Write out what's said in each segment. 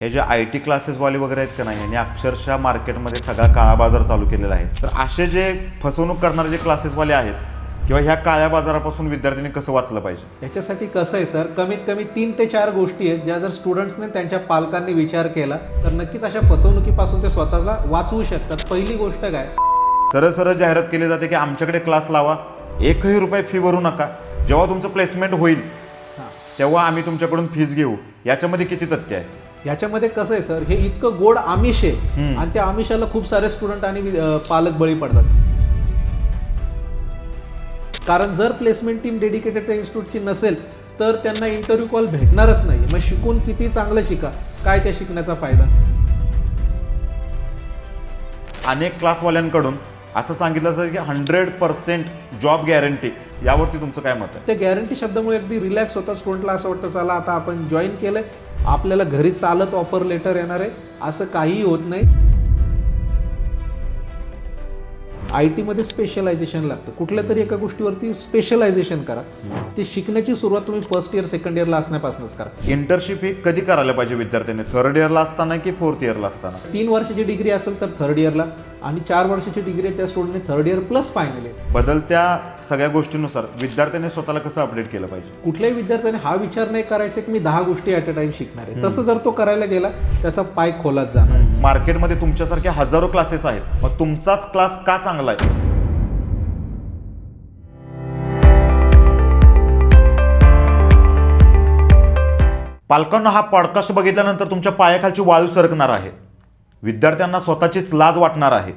हे जे IT क्लासेसवाले वगैरे आहेत का नाही, यांनी अक्षरशः मार्केटमध्ये सगळा काळा बाजार चालू केलेला आहे. तर असे जे फसवणूक करणारे जे क्लासेसवाले आहेत किंवा ह्या काळ्या बाजारापासून विद्यार्थ्यांनी कसं वाचलं पाहिजे? याच्यासाठी कसं आहे सर, कमीत कमी 3 ते 4 गोष्टी आहेत ज्या जर स्टुडंट्सने त्यांच्या पालकांनी विचार केला तर नक्कीच अशा फसवणुकीपासून ते स्वतःला वाचवू शकतात. पहिली गोष्ट काय, सरळ सरळ जाहिरात केली जाते की आमच्याकडे क्लास लावा, एकही रुपये फी भरू नका, जेव्हा तुमचं प्लेसमेंट होईल तेव्हा आम्ही तुमच्याकडून फीस घेऊ. याच्यामध्ये किती तथ्य आहे? याच्यामध्ये कसं आहे सर, हे इतकं गोड आमिष आहे आणि त्या आमिषाला खूप सारे स्टुडंट आणि पालक बळी पडतात. कारण जर प्लेसमेंट टीम डेडिकेटेड त्या इन्स्टिट्यूटची नसेल तर त्यांना इंटरव्ह्यू कॉल भेटणारच नाही. मग शिकून किती चांगलं शिका, काय त्या शिकण्याचा फायदा? अनेक क्लासवाल्यांकडून असं सांगितलं जातं की 100% जॉब गॅरंटी. यावरती तुमचं काय मत आहे? त्या गॅरंटी शब्दामुळे अगदी रिलॅक्स होता स्टुडंटला. असं वाटतं चला आता आपण जॉईन केलंय, आपल्याला घरी चालत ऑफर लेटर येणार आहे. असं काहीही होत नाही. IT मध्ये स्पेशलायझेशन लागतं. कुठल्या तरी एका गोष्टीवरती स्पेशलायझेशन करा. ते शिकण्याची सुरुवात तुम्ही फर्स्ट इयर सेकंड इयरला असण्यापासूनच करा. इंटर्नशिप ही कधी करायला पाहिजे विद्यार्थ्यांनी? थर्ड इयरला असताना की फोर्थ इयरला असताना? 3 वर्षाची डिग्री असेल तर थर्ड इयरला आणि 4 वर्षाची डिग्री आहे त्या स्टुडंटने थर्ड इयर प्लस फायनल आहे. बदलत्या सगळ्या गोष्टींनुसार विद्यार्थ्यांनी स्वतःला कसं अपडेट केलं पाहिजे? कुठल्याही विद्यार्थ्याने हा विचार नाही करायचा की मी 10 गोष्टी ॲट अ टाइम शिकणार आहे. तसं जर तो करायला गेला त्याचा पाय खोलात जाणार. मार्केटमध्ये तुमच्यासारखे हजारो क्लासेस आहेत, मग तुमचाच क्लास का चांगला आहे? पालकांना हा पॉडकास्ट बघितल्यानंतर तुमच्या पायाखालची वाळू सरकणार आहे. विद्यार्थ्यांना स्वतःचीच लाज वाटणार आहे.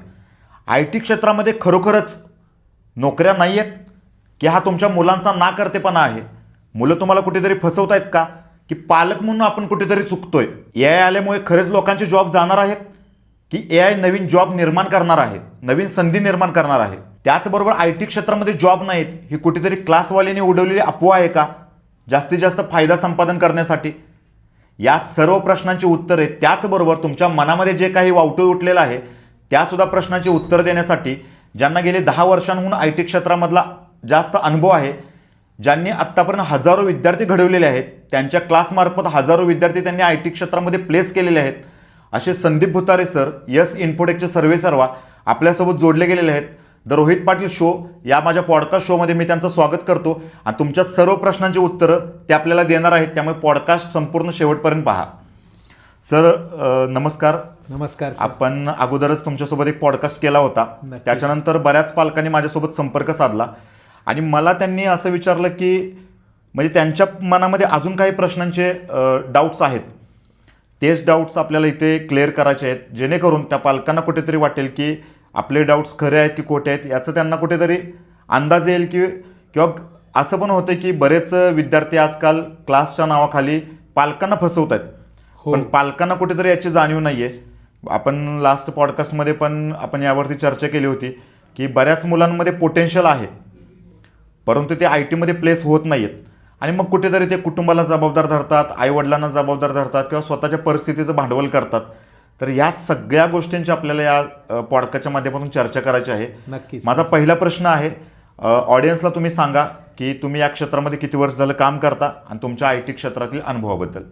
IT क्षेत्रामध्ये खरोखरच नोकऱ्या नाही आहेत की हा तुमच्या मुलांचा नाकर्तेपणा आहे? मुलं तुम्हाला कुठेतरी फसवतायत का, की पालक म्हणून आपण कुठेतरी चुकतोय? AI आल्यामुळे खरेच लोकांचे जॉब जाणार आहेत की AI नवीन जॉब निर्माण करणार आहे, नवीन संधी निर्माण करणार आहे? त्याचबरोबर IT क्षेत्रामध्ये जॉब नाहीत ही कुठेतरी क्लासवाल्यांनी उडवलेली अफवा आहे का, जास्तीत जास्त फायदा संपादन करण्यासाठी? या सर्व प्रश्नांची उत्तरे, त्याचबरोबर तुमच्या मनामध्ये जे काही वावटूळ उठलेलं आहे त्यासुद्धा प्रश्नांची उत्तर देण्यासाठी ज्यांना गेले 10 वर्षांहून IT क्षेत्रामधला जास्त अनुभव आहे, ज्यांनी आत्तापर्यंत हजारो विद्यार्थी घडवलेले आहेत, त्यांच्या क्लासमार्फत हजारो विद्यार्थी त्यांनी IT क्षेत्रामध्ये प्लेस केलेले आहेत, असे संदीप भुतारे सर, यस इन्फोटेकचे सर्वेसर्वा आपल्यासोबत जोडले गेलेले आहेत. द रोहित पाटील शो या माझ्या पॉडकास्ट शोमध्ये मी त्यांचं स्वागत करतो आणि तुमच्या सर्व प्रश्नांची उत्तरं ते आपल्याला देणार आहेत. त्यामुळे पॉडकास्ट संपूर्ण शेवटपर्यंत पहा. सर नमस्कार. नमस्कार सर. आपण अगोदरच तुमच्यासोबत एक पॉडकास्ट केला होता, नक्कीच. त्याच्यानंतर बऱ्याच पालकांनी माझ्यासोबत संपर्क साधला आणि मला त्यांनी असं विचारलं की म्हणजे त्यांच्या मनामध्ये अजून काही प्रश्नांचे डाऊट्स आहेत. तेच डाऊट्स आपल्याला इथे क्लिअर करायचे आहेत, जेणेकरून त्या पालकांना कुठेतरी वाटेल की आपले डाऊट्स खरे आहेत की खोटे आहेत याचं त्यांना कुठेतरी अंदाज येईल. किंवा असं पण होतं की बरेच विद्यार्थी आजकाल क्लासच्या नावाखाली पालकांना फसवत आहेत, पण पालकांना कुठेतरी याची जाणीव नाही आहे. आपण लास्ट पॉडकास्टमध्ये पण आपण यावरती चर्चा केली होती की बऱ्याच मुलांमध्ये पोटेन्शियल आहे, परंतु ते IT मध्ये प्लेस होत नाही आहेत आणि मग कुठेतरी ते कुटुंबाला जबाबदार धरतात, आईवडिलांना जबाबदार धरतात किंवा स्वतःच्या परिस्थितीचं भांडवल करतात. तर या सगळ्या गोष्टींची आपल्याला या पॉडकास्टच्या माध्यमातून चर्चा करायची आहे. नक्कीच. माझा पहिला प्रश्न आहे, ऑडियन्सला तुम्ही सांगा की तुम्ही या क्षेत्रामध्ये किती वर्ष झालं काम करता आणि तुमच्या IT क्षेत्रातील अनुभवाबद्दल.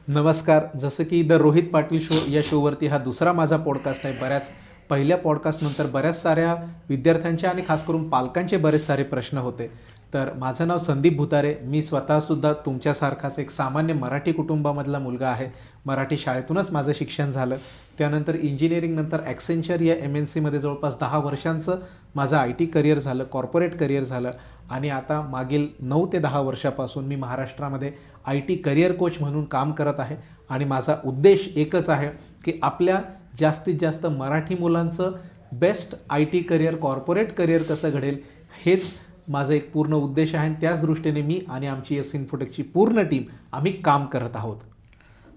नमस्कार. जसं की द रोहित पाटील शो या शोवरती हा दुसरा माझा पॉडकास्ट आहे. बऱ्याच पहिल्या पॉडकास्टनंतर बऱ्याच साऱ्या विद्यार्थ्यांचे आणि खास करून पालकांचे बरेच सारे प्रश्न होते. तर माझं नाव संदीप भुतारे. मी स्वतःसुद्धा तुमच्यासारखाच एक सामान्य मराठी कुटुंबामधला मुलगा आहे. मराठी शाळेतूनच माझं शिक्षण झालं. त्यानंतर इंजिनिअरिंगनंतर ॲक्सेंचर या MNCमध्ये जवळपास 10 वर्षांचं माझं IT करिअर झालं, कॉर्पोरेट करिअर झालं आणि आता मागील 9 ते 10 वर्षापासून मी महाराष्ट्रामध्ये IT करिअर कोच म्हणून काम करत आहे. आणि माझा उद्देश एकच आहे की आपल्या जास्तीत जास्त मराठी मुलांचं best IT career, corporate career कसं घडेल हेच माझं एक पूर्ण उद्देश आहे. आणि त्याच दृष्टीने मी आणि आमची यस इन्फोटेकची पूर्ण टीम आम्ही काम करत आहोत.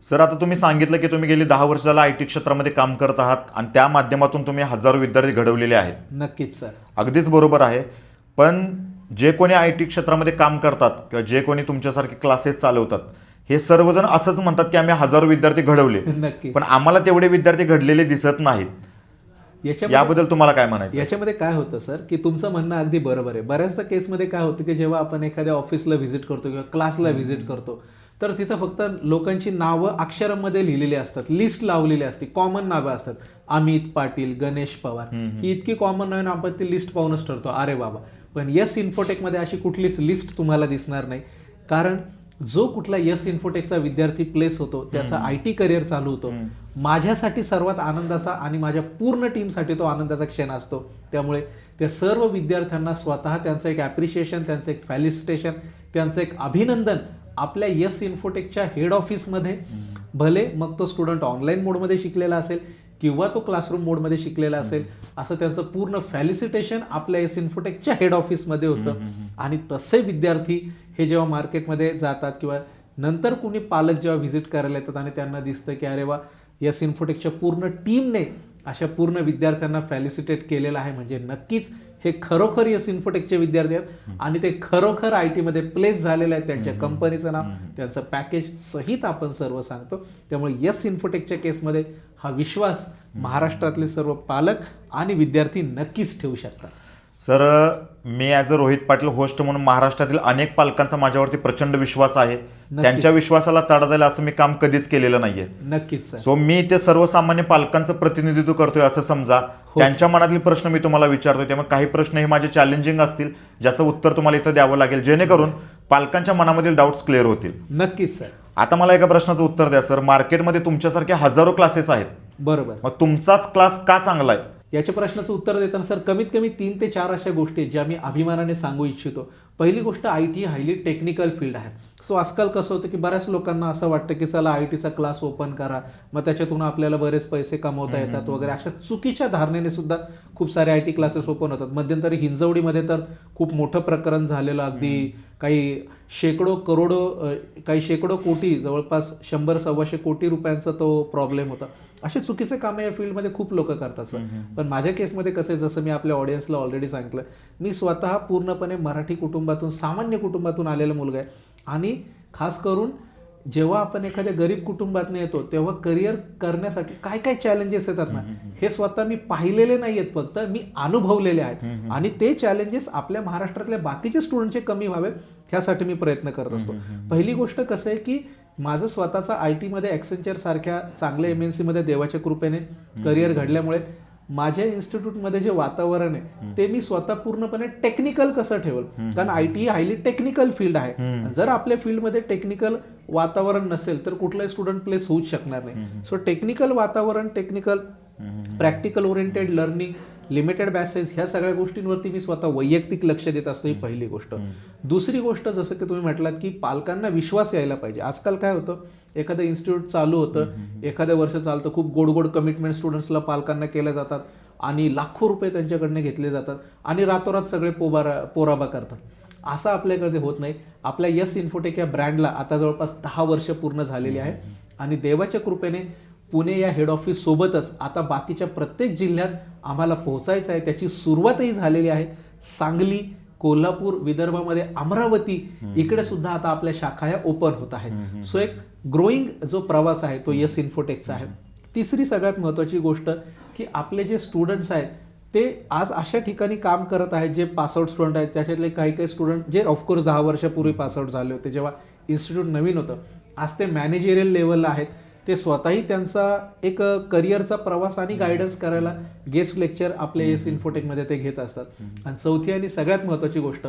सर आता तुम्ही सांगितलं की तुम्ही गेली 10 वर्ष झाला IT क्षेत्रामध्ये काम करत आहात आणि त्या माध्यमातून तुम्ही हजारो विद्यार्थी घडवलेले आहेत. नक्कीच सर. अगदीच बरोबर आहे. पण जे कोणी IT क्षेत्रामध्ये काम करतात किंवा जे कोणी तुमच्यासारखे क्लासेस चालवतात हे सर्वजण असंच म्हणतात की आम्ही हजारो विद्यार्थी घडवले, नक्की. पण आम्हाला तेवढे विद्यार्थी घडलेले दिसत नाहीत. याबद्दल तुम्हाला काय म्हणायचं? याच्यामध्ये काय होतं सर की तुमचं म्हणणं अगदी बरोबर आहे. बऱ्याचदा केसमध्ये काय होतं की जेव्हा आपण एखाद्या ऑफिसला व्हिजिट करतो किंवा क्लासला व्हिजिट करतो तर तिथं फक्त लोकांची नावं अक्षरांमध्ये लिहिलेली असतात, लिस्ट लावलेली असते, कॉमन नावं असतात. अमित पाटील, गणेश पवार, ही इतकी कॉमन नावं आपण ती लिस्ट पाहूनच ठरतो अरे बाबा. पण यस इन्फोटेकमध्ये अशी कुठलीच लिस्ट तुम्हाला दिसणार नाही. कारण जो कुठला यस इन्फोटेकचा विद्यार्थी प्लेस होतो त्याचा IT करिअर चालू होतो. माझ्यासाठी सर्वात आनंदाचा आणि माझ्या पूर्ण टीमसाठी तो आनंदाचा क्षण असतो. त्यामुळे त्या सर्व विद्यार्थ्यांना स्वतः त्यांचं एक ॲप्रिशिएशन, त्यांचं एक फॅलिसिटेशन, त्यांचं एक अभिनंदन आपल्या यस इन्फोटेकच्या हेड ऑफिसमध्ये, भले मग तो स्टुडंट ऑनलाईन मोडमध्ये शिकलेला असेल किंवा तो क्लासरूम मोडमध्ये शिकलेला असेल, असं त्यांचं पूर्ण फॅलिसिटेशन आपल्या यस इन्फोटेकच्या हेड ऑफिसमध्ये होतं. आणि तसे विद्यार्थी हे जेव्हा मार्केटमध्ये जातात किंवा नंतर कुणी पालक जेव्हा व्हिजिट करायला येतात आणि त्यांना दिसतं की अरे वा, यस इन्फोटेकच्या पूर्ण टीमने अशा पूर्ण विद्यार्थ्यांना फॅलिसिटेट केलेलं आहे, म्हणजे नक्कीच हे खरोखर यस इन्फोटेकचे विद्यार्थी आहेत आणि ते खरोखर IT मध्ये प्लेस झालेले आहेत. त्यांच्या कंपनीचं नाव, त्यांचं पॅकेज सहित आपण सर्व सांगतो. त्यामुळे यस इन्फोटेकच्या केसमध्ये हा विश्वास महाराष्ट्रातले सर्व पालक आणि विद्यार्थी नक्कीच ठेवू शकतात. Sir, me as a Rohit Patil host म्हणून महाराष्ट्रातील अनेक पालकांचा माझ्यावरती प्रचंड विश्वास आहे. त्यांच्या विश्वासाला तडा द्यायला असं मी काम कधीच केलेलं नाहीये. नक्कीच सर. सो मी ते सर्वसामान्य पालकांचं प्रतिनिधित्व करतोय असं समजा. त्यांच्या मनातील प्रश्न मी तुम्हाला विचारतोय, त्यामुळे काही प्रश्न हे माझे चॅलेंजिंग असतील ज्याचं उत्तर तुम्हाला इथं द्यावं लागेल, जेणेकरून पालकांच्या मनामधील डाऊट्स क्लिअर होतील. नक्कीच सर. आता मला एका प्रश्नाचं उत्तर द्या सर. मार्केटमध्ये तुमच्यासारखे हजारो क्लासेस आहेत, बरोबर. मग तुमचाच क्लास का चांगला आहे? याच्या प्रश्नाचं उत्तर देताना सर कमीत कमी 3 ते 4 अशा गोष्टी ज्या मी अभिमानाने सांगू इच्छितो. पहिली गोष्ट, IT हायली टेक्निकल फील्ड आहे. सो आजकाल कसं होतं की बऱ्याच लोकांना असं वाटतं की चला ITचा क्लास ओपन करा, मग त्याच्यातून आपल्याला बरेच पैसे कमवता येतात वगैरे, अशा चुकीच्या धारणेने सुद्धा खूप सारे IT क्लासेस ओपन होतात. मध्यंतरी हिंजवडीमध्ये तर खूप मोठं प्रकरण झालेलं, अगदी काही शेकडो कोटी, जवळपास 100-125 कोटी रुपयांचा तो प्रॉब्लेम होता. असे चुकीचे कामं या फील्डमध्ये खूप लोक करतात सर. पण माझ्या केसमध्ये कसं आहे, जसं मी आपल्या ऑडियन्सला ऑलरेडी सांगितलं, मी स्वतः पूर्णपणे मराठी कुटुंबातून, सामान्य कुटुंबातून आलेला मुलगा आहे. आणि खास करून जेव्हा आपण एखाद्या गरीब कुटुंबातून येतो तेव्हा करिअर करण्यासाठी काय काय चॅलेंजेस येतात ना, हे स्वतः मी पाहिलेले नाही आहेत, फक्त मी अनुभवलेले आहेत. आणि ते चॅलेंजेस आपल्या महाराष्ट्रातल्या बाकीचे स्टुडंटचे कमी व्हावेत ह्यासाठी मी प्रयत्न करत असतो. पहिली गोष्ट कसं आहे की माझं स्वतःचा IT मध्ये ॲक्सेंचर सारख्या चांगल्या MNC मध्ये देवाच्या कृपेने करिअर घडल्यामुळे माझ्या इन्स्टिट्यूटमध्ये जे वातावरण आहे ते मी स्वतः पूर्णपणे टेक्निकल कसं ठेवल, कारण IT he highly technical field आहे. जर आपल्या फील्डमध्ये टेक्निकल वातावरण नसेल तर कुठलाही स्टुडंट प्लेस होऊच शकणार नाही. सो टेक्निकल वातावरण, technical practical oriented learning, limited batches, ह्या सगळ्या गोष्टींवरती मी स्वतः वैयक्तिक लक्ष देत असतो. ही पहिली गोष्ट. दुसरी गोष्ट, जसं की तुम्ही म्हटलात की पालकांना विश्वास यायला पाहिजे. आजकाल काय होतं, एखादं इन्स्टिट्यूट चालू होतं, एखाद्या वर्ष चालतं, खूप गोड गोड कमिटमेंट स्टुडंट्सला पालकांना केल्या जातात आणि लाखो रुपये त्यांच्याकडनं घेतले जातात आणि रातोरात सगळे पोराबा करतात. असं आपल्याकडे होत नाही. आपल्या यस इन्फोटेक या ब्रँडला आता जवळपास 10 वर्ष पूर्ण झालेली आहे आणि देवाच्या कृपेने पुणे या हेड ऑफिस सोबतच आता बाकीच्या प्रत्येक जिल्ह्यात आम्हाला पोहोचायचं आहे. त्याची सुरुवातही झालेली आहे. सांगली, कोल्हापूर, विदर्भामध्ये अमरावती इकडे सुद्धा आता आपल्या शाखा या ओपन होत आहेत. सो एक ग्रोईंग जो प्रवास आहे तो यस इन्फोटेकचा आहे. तिसरी सगळ्यात महत्त्वाची गोष्ट की आपले जे स्टुडंट्स आहेत ते आज अशा ठिकाणी काम करत आहेत जे पासआउट स्टुडंट आहेत. त्याच्यातले काही स्टुडंट जे ऑफकोर्स 10 वर्षापूर्वी पासआउट झाले होते जेव्हा इन्स्टिट्यूट नवीन होतं, आज ते मॅनेजरियल लेवलला आहेत. ते स्वतःही त्यांचा एक करिअरचा प्रवास आणि गायडन्स करायला गेस्ट लेक्चर आपल्या यस इन्फोटेकमध्ये ते घेत असतात. आणि चौथी आणि सगळ्यात महत्त्वाची गोष्ट,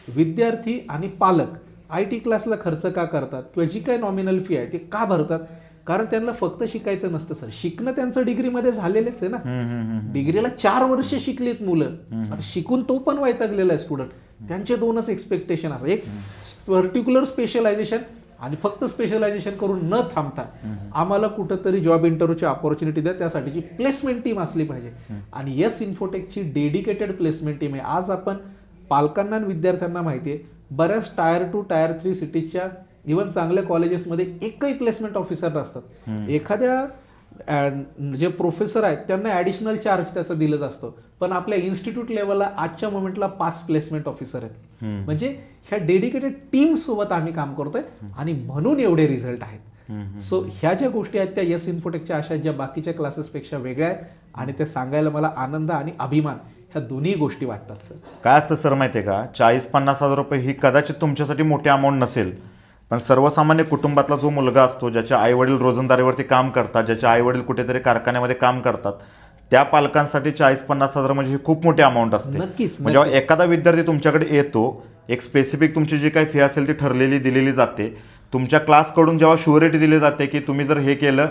विद्यार्थी आणि पालक IT क्लासला खर्च का करतात किंवा जी काही नॉमिनल फी आहे ती का भरतात, कारण त्यांना फक्त शिकायचं नसतं सर. शिकणं त्यांचं डिग्रीमध्ये झालेलेच आहे ना. डिग्रीला 4 वर्ष शिकलीत मुलं, आता शिकून तो पण वैतागलेला आहे स्टुडंट. त्यांचे 2च एक्सपेक्टेशन असतात, एक पर्टिक्युलर स्पेशलायझेशन आणि फक्त स्पेशलायझेशन करून न थांबता आम्हाला कुठंतरी जॉब इंटरव्ह्यूची ऑपॉर्च्युनिटी द्या, त्यासाठीची प्लेसमेंट टीम असली पाहिजे. आणि यस इन्फोटेकची डेडिकेटेड प्लेसमेंट टीम आहे. आज आपण पालकांना आणि विद्यार्थ्यांना माहिती आहे, बऱ्याच टायर 2 टायर 3 सिटीजच्या इव्हन चांगल्या कॉलेजेसमध्ये एकही प्लेसमेंट ऑफिसर नसतात. एखाद्या जे प्रोफेसर आहेत त्यांना ॲडिशनल चार्ज त्याचं दिलं असतं, पण आपल्या इन्स्टिट्यूट लेवलला आजच्या मोमेंटला 5 प्लेसमेंट ऑफिसर आहेत. म्हणजे ह्या डेडिकेटेड टीम सोबत आम्ही काम करतोय आणि म्हणून एवढे रिझल्ट आहेत. सो ह्या ज्या गोष्टी आहेत त्या यस इन्फोटेकच्या अशा ज्या बाकीच्या क्लासेसपेक्षा वेगळ्या आहेत आणि ते सांगायला मला आनंद आणि अभिमान ह्या दोन्ही गोष्टी वाटतात सर. काय असतं सर माहिती आहे का, 40-50 हजार रुपये ही कदाचित तुमच्यासाठी मोठी अमाऊंट नसेल, पण सर्वसामान्य कुटुंबातला जो मुलगा असतो, ज्याच्या आईवडील रोजंदारीवरती काम करतात, ज्याचे आईवडील कुठेतरी कारखान्यामध्ये काम करतात, त्या पालकांसाठी 40-50 हजार म्हणजे ही खूप मोठी अमाऊंट असते. नक्कीच, म्हणजे जेव्हा एखादा विद्यार्थी तुमच्याकडे येतो, एक स्पेसिफिक तुमची जी काही फी असेल ती ठरलेली दिलेली जाते. तुमच्या क्लासकडून जेव्हा शुअरिटी दिली जाते की तुम्ही जर हे केलं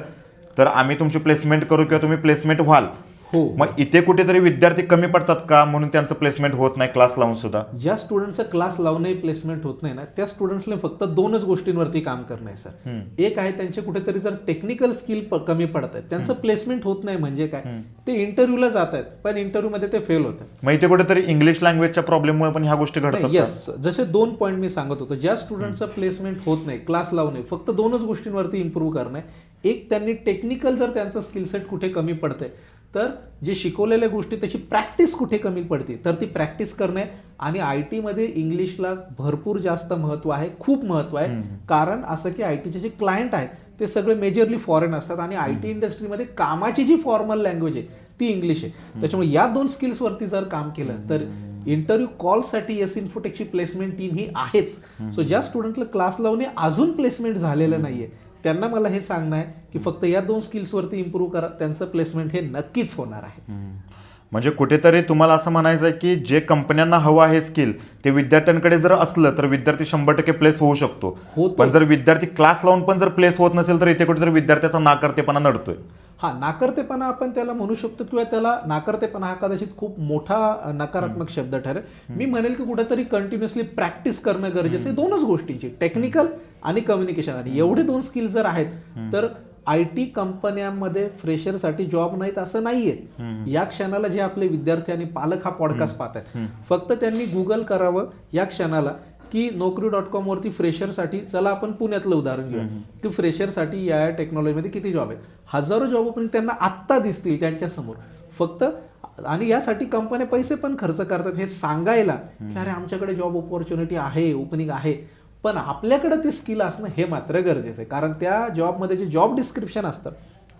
तर आम्ही तुमची प्लेसमेंट करू किंवा तुम्ही प्लेसमेंट व्हाल. हो. मग इथे कुठेतरी विद्यार्थी कमी पडतात का, म्हणून त्यांचं प्लेसमेंट होत नाही क्लास लावून सुद्धा? ज्या स्टुडंटचं क्लास लावूनही प्लेसमेंट होत नाही ना, त्या स्टुडंट्सला फक्त 2च गोष्टींवरती काम करणं आहे सर. एक आहे त्यांचे कुठेतरी जर टेक्निकल स्किल कमी पडत आहेत, त्यांचं प्लेसमेंट होत नाही. म्हणजे काय, ते इंटरव्ह्यूला जात आहेत पण इंटरव्ह्यूमध्ये ते फेल होतात. मग इथे कुठेतरी इंग्लिश लँग्वेजच्या प्रॉब्लेममुळे पण ह्या गोष्टी घडतात. येस, जसे 2 पॉईंट मी सांगत होतो. ज्या स्टुडंटचं प्लेसमेंट होत नाही, क्लास लावणे, फक्त 2च गोष्टींवरती इम्प्रूव्ह करणं. एक, त्यांनी टेक्निकल जर त्यांचं स्किल सेट कुठे कमी पडतंय तर जे शिकवलेल्या गोष्टी त्याची प्रॅक्टिस कुठे कमी पडते तर ती प्रॅक्टिस करणे. आणि IT मध्ये इंग्लिशला भरपूर जास्त महत्त्व आहे, खूप महत्त्व आहे. कारण असं की ITचे जे क्लायंट आहेत ते सगळे मेजरली फॉरेन असतात आणि IT इंडस्ट्रीमध्ये कामाची जी फॉर्मल लँग्वेज आहे ती इंग्लिश आहे. त्याच्यामुळे या 2 स्किल्सवरती जर काम केलं तर इंटरव्ह्यू कॉलसाठी येस इन्फोटेकची प्लेसमेंट टीम ही आहेच. सो ज्या स्टुडंटला क्लास लावणे अजून प्लेसमेंट झालेलं नाहीये त्यांना मला हे सांगणं आहे की फक्त या 2 स्किल्सवरती इम्प्रूव्ह करा, त्यांचं प्लेसमेंट हे नक्कीच होणार आहे. म्हणजे कुठेतरी तुम्हाला असं म्हणायचं आहे की जे कंपन्यांना हवं आहे स्किल ते विद्यार्थ्यांकडे जर असलं तर विद्यार्थी 100% प्लेस होऊ शकतो. पण जर विद्यार्थी क्लास लावून पण जर प्लेस होत नसेल तर इथे कुठेतरी विद्यार्थ्याचा नाकर्तेपणा नडतोय. हा, नाकर्तेपणा आपण त्याला म्हणू शकतो किंवा त्याला नाकर्तेपणा हा कदाचित खूप मोठा नकारात्मक शब्द ठरेल. मी म्हणेल की कुठेतरी कंटिन्युअसली प्रॅक्टिस करणं गरजेचं आहे 2च गोष्टींची, टेक्निकल आणि कम्युनिकेशन. आणि एवढे 2 स्किल्स जर आहेत तर IT कंपन्यांमध्ये फ्रेशरसाठी जॉब नाहीत असं नाहीये. या क्षणाला जे आपले विद्यार्थी आणि पालक हा पॉडकास्ट पाहतात, फक्त त्यांनी गुगल करावं या क्षणाला की Naukri.com वरती फ्रेशरसाठी, चला आपण पुण्यातलं उदाहरण घेऊया की फ्रेशरसाठी या टेक्नॉलॉजीमध्ये किती जॉब आहेत, हजारो जॉब ओपनिंग त्यांना आत्ता दिसतील त्यांच्या समोर फक्त. आणि यासाठी कंपन्या पैसे पण खर्च करतात हे सांगायला की अरे आमच्याकडे जॉब ऑपॉर्च्युनिटी आहे, ओपनिंग आहे. पण आपल्याकडे ते स्किल असणं हे मात्र गरजेचं आहे. कारण त्या जॉबमध्ये जे जॉब डिस्क्रिप्शन असतं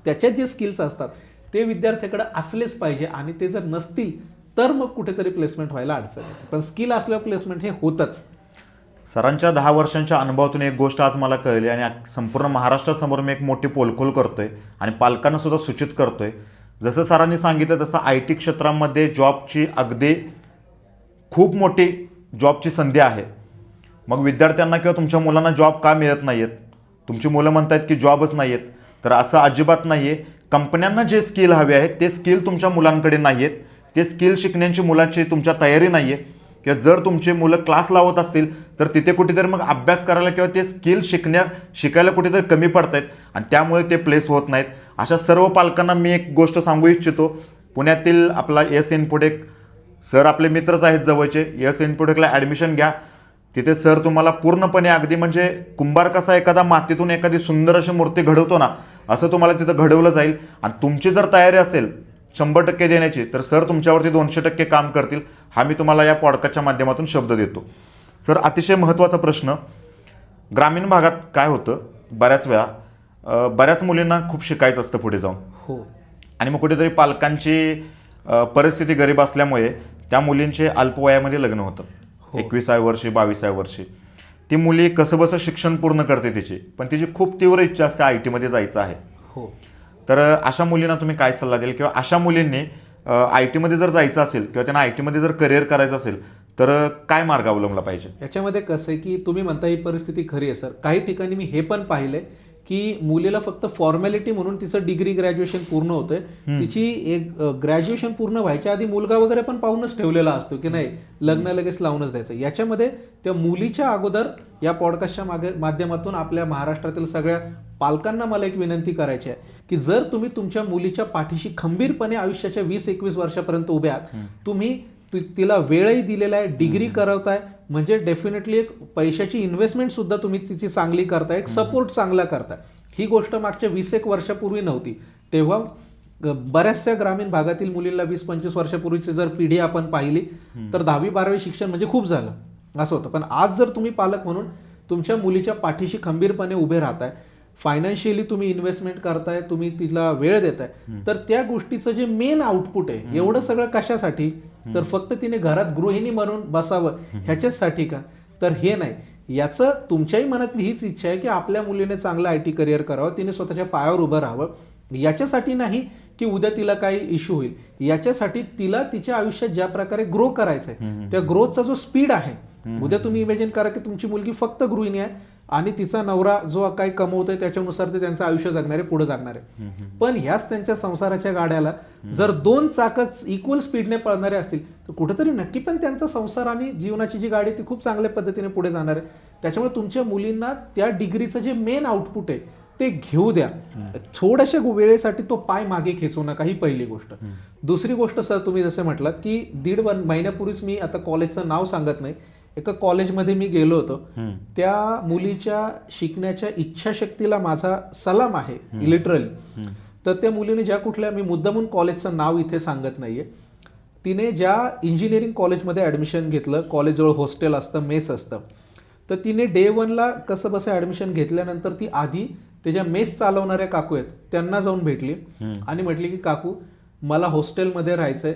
त्याच्यात जे स्किल्स असतात ते विद्यार्थ्याकडे असलेच पाहिजे. आणि ते जर नसतील तर मग कुठेतरी प्लेसमेंट व्हायला अडचण येते. पण स्किल असल्यावर प्लेसमेंट हे होतच. सरांच्या 10 वर्षांच्या अनुभवातून एक गोष्ट आज मला कळली आणि संपूर्ण महाराष्ट्रासमोर मी एक मोठी पोलखोल करतोय आणि पालकांना सुद्धा सूचित करतोय. जसं सरांनी सांगितलं तसं IT क्षेत्रामध्ये जॉबची अगदी खूप मोठी जॉबची संधी आहे. मग विद्यार्थ्यांना किंवा तुमच्या मुलांना जॉब का मिळत नाहीत, तुमची मुलं म्हणतात की जॉबच नाही आहेत, तर असं अजिबात नाही आहे. कंपन्यांना जे स्किल हवे आहेत ते स्किल तुमच्या मुलांकडे नाही आहेत. ते स्किल शिकण्याची मुलांची तुमच्या तयारी नाही आहे. किंवा जर तुमचे मुलं क्लास लावत असतील तर तिथे कुठेतरी मग अभ्यास करायला किंवा ते स्किल शिकायला कुठेतरी कमी पडत आहेत आणि त्यामुळे ते प्लेस होत नाहीत. अशा सर्व पालकांना मी एक गोष्ट सांगू इच्छितो. पुण्यातील आपला येस इन्फोटेक सर आपले मित्रच आहेत जवळचे. येस इन्फोटेकला ॲडमिशन घ्या. तिथे सर तुम्हाला पूर्णपणे अगदी म्हणजे कुंभार कसा एखादा मातीतून एखादी सुंदर अशी मूर्ती घडवतो ना, असं तुम्हाला तिथं घडवलं जाईल. आणि तुमची जर तयारी असेल 100% देण्याची तर सर तुमच्यावरती 200% काम करतील. हा मी तुम्हाला या पॉडकास्टच्या माध्यमातून शब्द देतो. सर, अतिशय महत्त्वाचा प्रश्न, ग्रामीण भागात काय होतं बऱ्याच वेळा बऱ्याच मुलींना खूप शिकायचं असतं पुढे जाऊन. हो. आणि मग कुठेतरी पालकांची परिस्थिती गरीब असल्यामुळे त्या मुलींचे अल्पवयामध्ये लग्न होतं. 21व्या वर्षी 22व्या वर्षी ती मुली कसंबसं शिक्षण पूर्ण करते तिची, पण तिची खूप तीव्र इच्छा असते IT मध्ये जायचं आहे. हो. तर अशा मुलींना तुम्ही काय सल्ला द्याल किंवा अशा मुलींनी IT मध्ये जर जायचं असेल किंवा त्यांना IT मध्ये जर करिअर करायचं असेल तर काय मार्ग अवलंबला पाहिजे? याच्यामध्ये कसं आहे की तुम्ही म्हणता ही परिस्थिती खरी आहे सर. काही ठिकाणी मी हे पण पाहिलंय की मुलीला फक्त फॉर्मॅलिटी म्हणून तिचं डिग्री ग्रॅज्युएशन पूर्ण होतंय. तिची एक ग्रॅज्युएशन पूर्ण व्हायच्या आधी मुलगा वगैरे पण पाहूनच ठेवलेला असतो की नाही लग्न लगेच लावूनच द्यायचं. याच्यामध्ये त्या मुलीच्या अगोदर या पॉडकास्टच्या माध्यमातून आपल्या महाराष्ट्रातील सगळ्या पालकांना मला एक विनंती करायची आहे की जर तुम्ही तुमच्या मुलीच्या पाठीशी खंबीरपणे आयुष्याच्या 20-21 वर्षापर्यंत उभे आहात, तुम्ही तिला वेळही दिलेला आहे, डिग्री करवताय, म्हणजे डेफिनेटली एक पैशाची इन्व्हेस्टमेंट सुद्धा तुम्ही तिची चांगली करताय, एक सपोर्ट चांगला करताय. ही गोष्ट मागच्या 20-1 वर्षापूर्वी नव्हती. तेव्हा बऱ्याचशा ग्रामीण भागातील मुलींना 20-25 वर्षापूर्वीची जर पिढी आपण पाहिली तर 10वी-12वी शिक्षण म्हणजे खूप झालं असं होतं. पण आज जर तुम्ही पालक म्हणून तुमच्या मुलीच्या पाठीशी खंबीरपणे उभे राहताय, फायनान्शियली तुम्ही इन्व्हेस्टमेंट करताय, तुम्ही तिला वेळ देताय, तर त्या गोष्टीचं जे मेन आउटपुट आहे, एवढं सगळं कशासाठी, तर फक्त तिने घरात गृहिणी म्हणून बसावं ह्याच्याचसाठी का, तर हे नाही. याचं तुमच्याही मनातली हीच इच्छा आहे की आपल्या मुलीने चांगलं IT करिअर करावं, तिने स्वतःच्या पायावर उभं राहावं। याच्यासाठी नाही की उद्या तिला काही इश्यू होईल, याच्यासाठी तिला तिच्या आयुष्यात ज्या प्रकारे ग्रो करायचंय त्या ग्रोथचा जो स्पीड आहे, उद्या तुम्ही इमॅजिन करा की तुमची मुलगी फक्त गृहिणी आहे आणि तिचा नवरा जो काही कमवतोय त्याच्यानुसार ते त्यांचं आयुष्य जगणारे पुढे जगणारे, पण ह्याच त्यांच्या संसाराच्या गाड्याला जर 2 चाकच इक्वल स्पीडने पळणारे असतील तर कुठेतरी नक्की पण त्यांचा संसार आणि जीवनाची जी गाडी ती खूप चांगल्या पद्धतीने पुढे जाणार आहे। त्याच्यामुळे तुमच्या मुलींना त्या डिग्रीचं जे मेन आउटपुट आहे ते घेऊ द्या, थोड्याशा वेळेसाठी तो पाय मागे खेचू नका, ही पहिली गोष्ट। दुसरी गोष्ट सर, तुम्ही जसे म्हटलात की 1.5 महिन्यापूर्वीच, मी आता कॉलेजचं नाव सांगत नाही, एका कॉलेजमध्ये मी गेलो होतो, त्या मुलीच्या शिकण्याच्या इच्छाशक्तीला माझा सलाम आहे लिटरली। तर त्या मुलीने ज्या कुठल्या, मी मुद्दामून कॉलेजचं नाव इथे सांगत नाहीये, तिने ज्या इंजिनिअरिंग कॉलेजमध्ये ॲडमिशन घेतलं, कॉलेजजवळ हॉस्टेल असतं, मेस असतं, तर तिने डे 1ला कसं बसं ॲडमिशन घेतल्यानंतर ती आधी त्याच्या मेस चालवणाऱ्या काकू आहेत त्यांना जाऊन भेटली आणि म्हटली की काकू मला हॉस्टेलमध्ये राहायचंय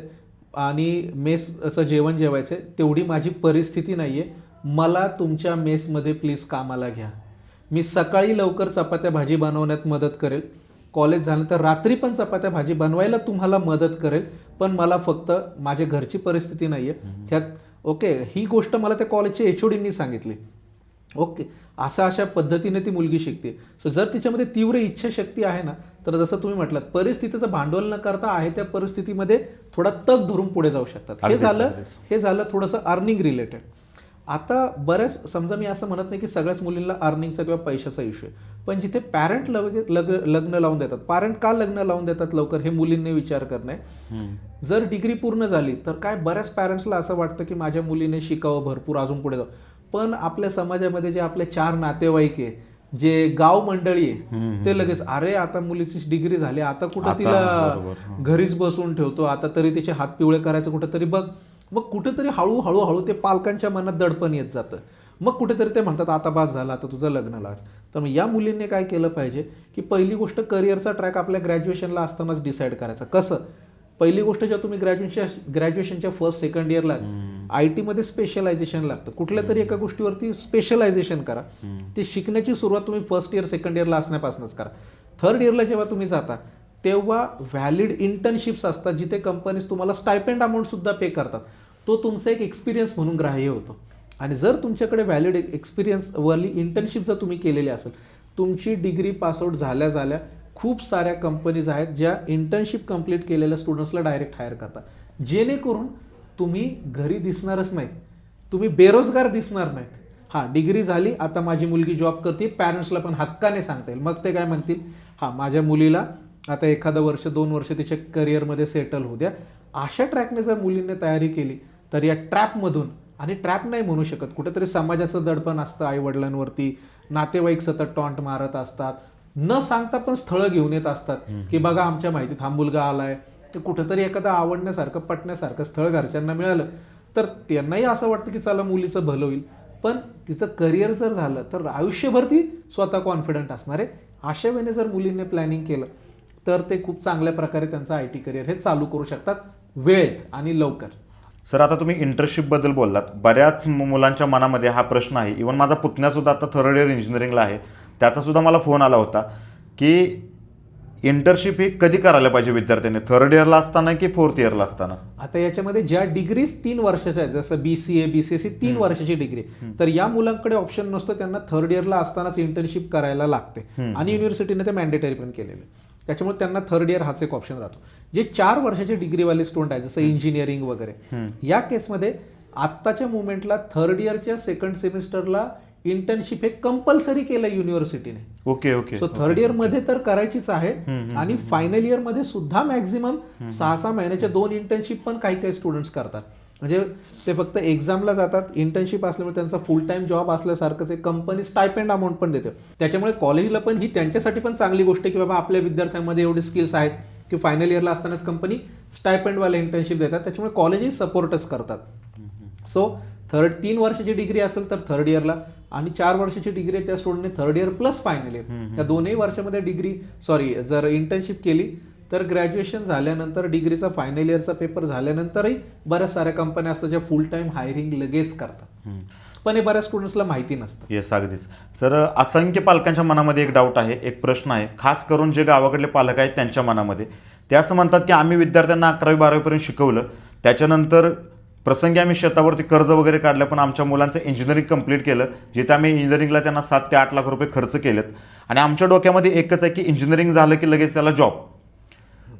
आणि मेसचं जेवण जेवायचंय, तेवढी माझी परिस्थिती नाहीये, मला तुमच्या मेसमध्ये प्लीज कामाला घ्या, मी सकाळी लवकर चपात्या भाजी बनवण्यात मदत करेल, कॉलेज झाल्यानंतर रात्री पण चपात्या भाजी बनवायला तुम्हाला मदत करेल, पण मला फक्त माझ्या घरची परिस्थिती नाहीये त्यात। ओके, ही गोष्ट मला त्या कॉलेजच्या HODनी सांगितली। ओके, अशा पद्धतीने ती मुलगी शिकते। सो जर तिच्यामध्ये तीव्र इच्छाशक्ती आहे ना, तर जसं तुम्ही म्हटलात, परिस्थितीचं भांडवल न करता आहे त्या परिस्थितीमध्ये थोडा तग धरून पुढे जाऊ शकतात। हे झालं थोडंसं अर्निंग रिलेटेड। आता बऱ्याच, समजा मी असं म्हणत नाही की सगळ्याच मुलींना अर्निंगचा किंवा पैशाचा इश्यू आहे, पण जिथे पॅरेंट लग्न लावून देतात, पॅरेंट का लग्न लावून देतात लवकर, हे मुलींनी विचार करणे। जर डिग्री पूर्ण झाली तर काय, बऱ्याच पॅरेंट्सला असं वाटतं की माझ्या मुलीने शिकावं भरपूर, अजून पुढे जावं, पण आपल्या समाजामध्ये जे आपले 4 नातेवाईक आहे, जे गाव मंडळी आहे, ते लगेच अरे आता मुलीची डिग्री झाली, आता कुठं तिला घरीच बसून ठेवतो, आता तरी तिचे हात पिवळे करायचं कुठेतरी बघ, मग कुठेतरी हळूहळू ते पालकांच्या मनात दडपण येत जातं, मग कुठेतरी ते म्हणतात आता बास झाला, आता तुझं लग्न लाव। तर मग या मुलींनी काय केलं पाहिजे की पहिली गोष्ट, करिअरचा ट्रॅक आपल्या ग्रॅज्युएशनला असतानाच डिसाईड करायचा। कसं, पहिली गोष्ट, जेव्हा तुम्ही ग्रॅज्युएशनच्या फर्स्ट सेकंड इयरला IT मध्ये स्पेशलायझेशन लागतं, कुठल्या तरी एका गोष्टीवरती स्पेशलायझेशन करा, ते शिकण्याची सुरुवात तुम्ही फर्स्ट इयर सेकंड इयरला असण्यापासूनच करा। थर्ड इयरला जेव्हा तुम्ही जाता तेव्हा व्हॅलिड इंटर्नशिप्स असतात, जिथे कंपनीज तुम्हाला स्टायपेंड अमाऊंट सुद्धा पे करतात, तो तुमचा एक एक्सपिरियन्स म्हणून ग्राह्य होतो। आणि जर तुमच्याकडे व्हॅलिड एक्सपिरियन्सवाली इंटर्नशिप जर तुम्ही केलेली असेल, तुमची डिग्री पासआउट झाल्या खूप साऱ्या कंपनीज आहेत ज्या इंटर्नशिप कंप्लीट केलेल्या स्टुडंट्सला डायरेक्ट हायर करतात, जेणेकरून तुम्ही घरी दिसणारच नाहीत, तुम्ही बेरोजगार दिसणार नाहीत। हां, डिग्री झाली, आता माझी मुलगी जॉब करते, पॅरेंट्सला पण हक्काने सांगता येईल, मग ते काय म्हणतील, हां माझ्या मुलीला आता एखादं वर्ष 2 वर्ष तिच्या करिअरमध्ये सेटल होऊ द्या। अशा ट्रॅकने जर मुलींनी तयारी केली तर या ट्रॅपमधून, आणि ट्रॅप नाही म्हणू शकत, कुठेतरी समाजाचं दडपण असतं आईवडिलांवरती, नातेवाईक सतत टॉन्ट मारत असतात, न सांगता पण स्थळं घेऊन येत असतात की बघा आमच्या माहितीत हा मुलगा आलाय, तर कुठेतरी एखादं आवडण्यासारखं पटण्यासारखं स्थळ घरच्यांना मिळालं तर त्यांनाही असं वाटतं की चला मुलीचं भलं होईल, पण तिचं करिअर जर झालं तर आयुष्यभर ती स्वतः कॉन्फिडंट असणार आहे। अशा वेळेने जर मुलींनी प्लॅनिंग केलं तर ते खूप चांगल्या प्रकारे त्यांचं IT करिअर हे चालू करू शकतात, वेळेत आणि लवकर। सर, आता तुम्ही इंटर्नशिपबद्दल बोललात, बऱ्याच मुलांच्या मनामध्ये हा प्रश्न आहे, इव्हन माझा पुतण्यासुद्धा आता 3rd इयर इंजिनिअरिंगला आहे, त्याचासुद्धा मला फोन आला होता की इंटर्नशिप ही कधी करायला पाहिजे विद्यार्थ्यांनी, 3rd इयरला असताना की 4th इयरला असताना? आता याच्यामध्ये ज्या डिग्रीज 3 वर्षाच्या आहेत, जसं BCA BCSC 3 वर्षाची डिग्री, तर या मुलांकडे ऑप्शन नसतो, त्यांना 3rd इयरला असतानाच इंटर्नशिप करायला लागते आणि युनिव्हर्सिटीने ते मॅन्डेटरी पण केलेलं आहे, त्याच्यामुळे त्यांना 3rd इयर हाच एक ऑप्शन राहतो। जे 4 वर्षाचे डिग्रीवाले स्टुडंट आहेत, जसं इंजिनिअरिंग वगैरे, या केसमध्ये आत्ताच्या मुवमेंटला 3rd इयरच्या 2nd सेमिस्टरला इंटर्नशिप हे कंपल्सरी केलं युनिव्हर्सिटीने। ओके सो 3rd इयर मध्ये तर करायचीच आहे, आणि फायनल इयर मध्ये सुद्धा मॅक्झिमम 6 महिन्याच्या 2 इंटर्नशिप पण काही स्टुडंट्स करतात, म्हणजे ते फक्त एक्झामला जातात, इंटर्नशिप असल्यामुळे त्यांचा फुल टाइम जॉब असल्यासारखंच एक कंपनी स्टायपेंड अमाऊंट पण देते, त्याच्यामुळे कॉलेजला पण ही त्यांच्यासाठी पण चांगली गोष्ट आहे की बाबा आपल्या विद्यार्थ्यांमध्ये एवढे स्किल्स आहेत की फायनल इयरला असतानाच कंपनी स्टायपेंडवाले इंटर्नशिप देतात, त्याच्यामुळे कॉलेजही सपोर्टच करतात। सो 3 वर्षाची डिग्री असेल तर 3rd इयरला, आणि 4 वर्षाची डिग्री त्या स्टुडंटने 3rd year plus final year, त्या दोन्ही वर्षामध्ये जर इंटर्नशिप केली तर ग्रॅज्युएशन झाल्यानंतर डिग्रीचा फायनल इयरचा पेपर झाल्यानंतरही बऱ्याच साऱ्या कंपन्या असतात ज्या फुल टाइम हायरिंग लगेच करतात। पण हे बऱ्याच स्टुडंट्सला माहिती नसतं. येस, अगदीच. सर, असंख्य पालकांच्या मनामध्ये एक डाऊट आहे, एक प्रश्न आहे, खास करून जे गावाकडले पालक आहेत त्यांच्या मनामध्ये. ते असं म्हणतात की आम्ही विद्यार्थ्यांना 11वी-12वीपर्यंत शिकवलं, त्याच्यानंतर प्रसंगी आम्ही शेतावरती कर्ज वगैरे काढलं, पण आमच्या मुलांचं इंजिनिअरिंग कंप्लीट केलं, जिथे आम्ही इंजिनिअरिंगला त्यांना 7 ते 8 लाख रुपये खर्च केलेत, आणि आमच्या डोक्यामध्ये एकच आहे की इंजिनिअरिंग झालं की लगेच त्याला जॉब.